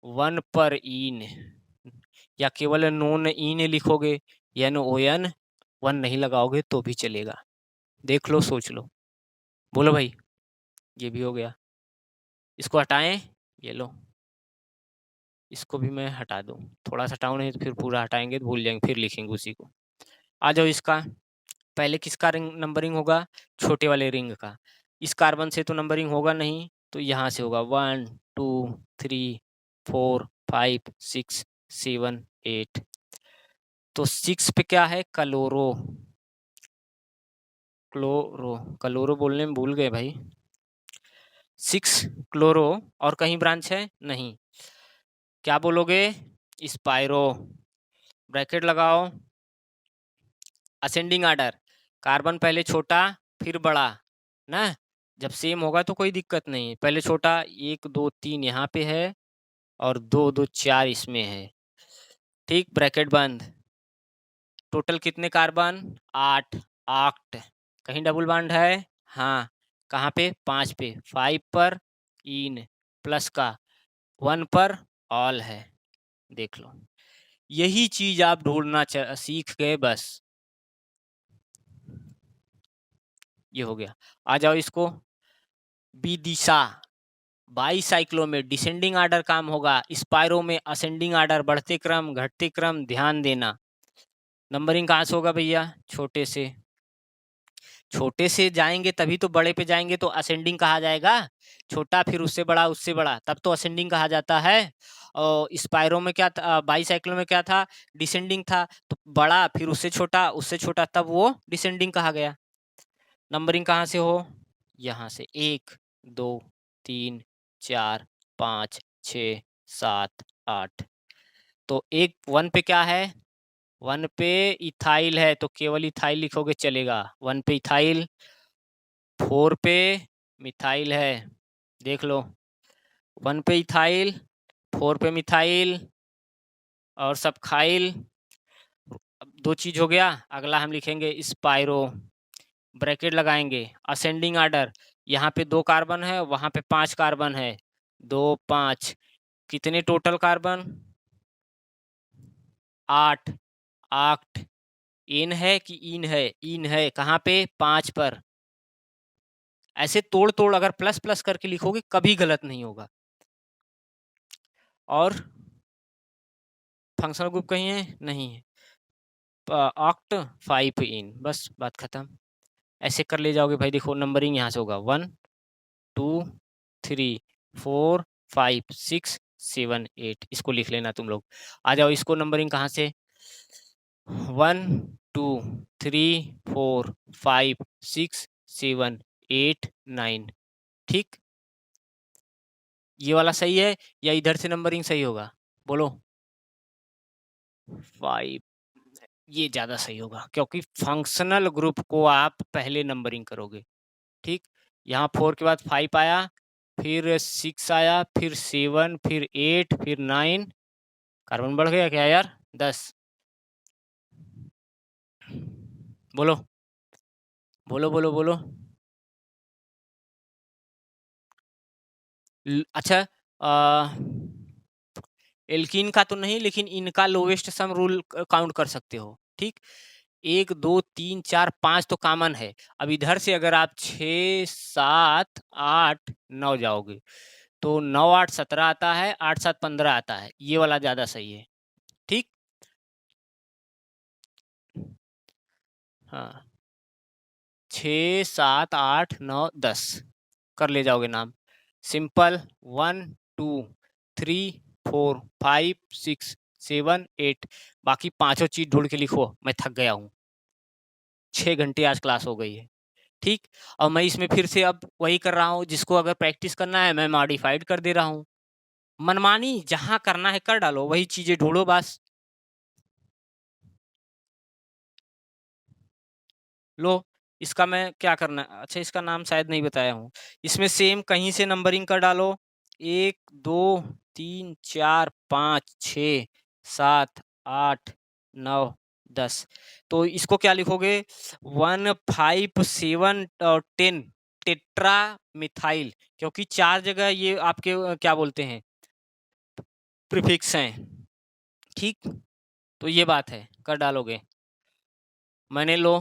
1 पर इन, या केवल नोन इन लिखोगे, NON 1 नहीं लगाओगे तो भी चलेगा। देख लो, सोच लो, बोलो भाई। ये भी हो गया, इसको हटाएं, ये लो, इसको भी मैं हटा दूं, थोड़ा सा हटाऊं नहीं तो फिर पूरा हटाएंगे तो भूल जाएंगे, फिर लिखेंगे उसी को। आ जाओ, इसका पहले किसका रिंग नंबरिंग होगा? छोटे वाले रिंग का। इस कार्बन से तो नंबरिंग होगा नहीं, तो यहाँ से होगा 1 2 3 4 5 6 7 8। तो 6 पे क्या है? क्लोरो, क्लोरो, क्लोरो बोलने में भूल गए भाई। 6 क्लोरो, और कहीं ब्रांच है? नहीं। क्या बोलोगे? स्पाइरो, ब्रैकेट लगाओ, असेंडिंग आर्डर, कार्बन पहले छोटा फिर बड़ा ना, जब सेम होगा तो कोई दिक्कत नहीं, पहले छोटा 1 2 3 यहाँ पे है और 2 2 4 इसमें है, ठीक, ब्रैकेट बंद। टोटल कितने कार्बन? 8, 8, कहीं डबल बॉन्ड है? हाँ, कहाँ पे? 5 पे, 5 पर इन प्लस का 1 पर ऑल है। देख लो, यही चीज आप ढूंढना सीख गए बस। ये हो गया। आ जाओ, इसको विदिशा, बाईसाइक्लो में डिसेंडिंग आर्डर काम होगा, स्पाइरो में असेंडिंग आर्डर, बढ़ते क्रम घटते क्रम, ध्यान देना। नंबरिंग कहाँ से होगा भैया? छोटे से, छोटे से जाएंगे तभी तो बड़े पे जाएंगे, तो असेंडिंग कहा जाएगा। छोटा फिर उससे बड़ा, उससे बड़ा, तब तो असेंडिंग कहा जाता है। और स्पाइरो में क्या था? बाईसाइक्लो में क्या था? डिसेंडिंग था, तो बड़ा फिर उससे छोटा, तब वो डिसेंडिंग कहा गया। नंबरिंग कहाँ से हो? यहाँ से 1 2 3 4 5 6 7 8। तो 1 पे क्या है? 1 पे इथाइल है, तो केवल इथाइल लिखोगे चलेगा, 1 पे इथाइल। 4 पे मिथाइल है, देख लो, 1 पे इथाइल, 4 पे मिथाइल और सब खाइल। अब 2 चीज हो गया, अगला हम लिखेंगे स्पाइरो, ब्रैकेट लगाएंगे, असेंडिंग आर्डर, यहाँ पे 2 कार्बन है, वहां पे 5 कार्बन है, 2 5, कितने टोटल कार्बन? 8, 8। इन है कि इन है? इन है, कहाँ पे? 5 पर। ऐसे तोड़ तोड़ अगर प्लस प्लस करके लिखोगे कभी गलत नहीं होगा। और फंक्शनल ग्रुप कहीं है? नहीं है। ऑक्ट 5 इन, बस बात खत्म। ऐसे कर ले जाओगे भाई, देखो नंबरिंग यहाँ से होगा 1 2 3 4 5 6 7 8, इसको लिख लेना तुम लोग। आ जाओ, इसको नंबरिंग कहाँ से? 1 2 3 4 5 6 7 8 9, ठीक। ये वाला सही है या इधर से नंबरिंग सही होगा? बोलो। 5, ये ज़्यादा सही होगा, क्योंकि फंक्शनल ग्रुप को आप पहले नंबरिंग करोगे, ठीक। यहाँ 4 के बाद 5 आया, फिर 6 आया, फिर 7, फिर 8, फिर 9, कार्बन बढ़ गया क्या यार? 10। बोलो बोलो बोलो बोलो। अच्छा, एल्कीन का तो नहीं, लेकिन इनका लोवेस्ट सम रूल काउंट कर सकते हो। ठीक, 1 2 3 4 5 तो कॉमन है। अब इधर से अगर आप 6 7 8 9 जाओगे तो 9 8 17 आता है, 8 7 15 आता है। ये वाला ज्यादा सही है। ठीक, हाँ, 6 7 8 9 10 कर ले जाओगे नाम। सिंपल, 1 2 3 4 5 6 7 8। बाकी पांचों चीज ढूंढ के लिखो, मैं थक गया हूँ। 6 घंटे आज क्लास हो गई है। ठीक, और मैं इसमें फिर से अब वही कर रहा हूँ, जिसको अगर प्रैक्टिस करना है मैं मॉडिफाइड कर दे रहा हूँ। मनमानी जहां करना है कर डालो, वही चीजें ढूंढो बस। लो, इसका मैं क्या करना है, अच्छा इसका नाम शायद नहीं बताया हूँ। इसमें सेम कहीं से नंबरिंग कर डालो, 1 2 3 4 5 6 7 8 9 10। तो इसको क्या लिखोगे, 1 5 7 10 टेट्रा मिथाइल, क्योंकि 4 जगह ये आपके क्या बोलते हैं, प्रीफिक्स हैं। ठीक, तो ये बात है, कर डालोगे। मैंने लो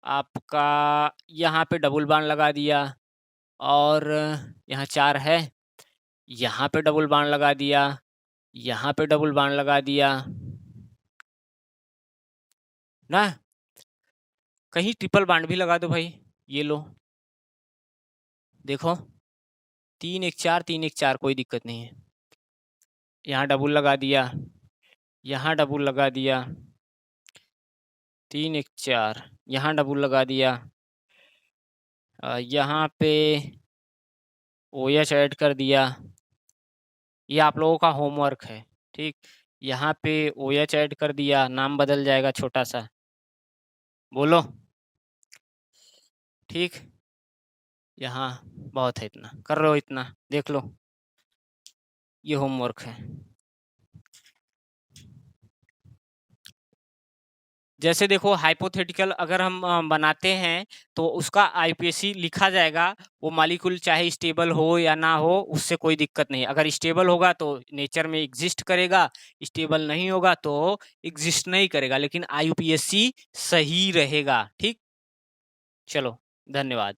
आपका यहाँ पे डबल बाण लगा दिया, और यहाँ 4 है, यहाँ पे डबल बाण लगा दिया, यहाँ पे डबल बाण लगा दिया ना। कहीं ट्रिपल बाण भी लगा दो भाई। ये लो, देखो, 3 1 4 3 1 4, कोई दिक्कत नहीं है। यहाँ डबल लगा दिया, यहाँ डबल लगा दिया, 3 1 4, यहाँ डबल लगा दिया, यहाँ पे OH ऐड कर दिया। ये आप लोगों का होमवर्क है। ठीक, यहाँ पे OH ऐड कर दिया, नाम बदल जाएगा छोटा सा। बोलो, ठीक, यहाँ बहुत है, इतना कर लो, इतना देख लो, ये होमवर्क है। जैसे देखो, हाइपोथेटिकल अगर हम बनाते हैं तो उसका आईपीएसी लिखा जाएगा। वो मॉलिक्यूल चाहे स्टेबल हो या ना हो, उससे कोई दिक्कत नहीं। अगर स्टेबल होगा तो नेचर में एग्जिस्ट करेगा, स्टेबल नहीं होगा तो एग्जिस्ट नहीं करेगा, लेकिन आईपीएसी सही रहेगा। ठीक, चलो, धन्यवाद।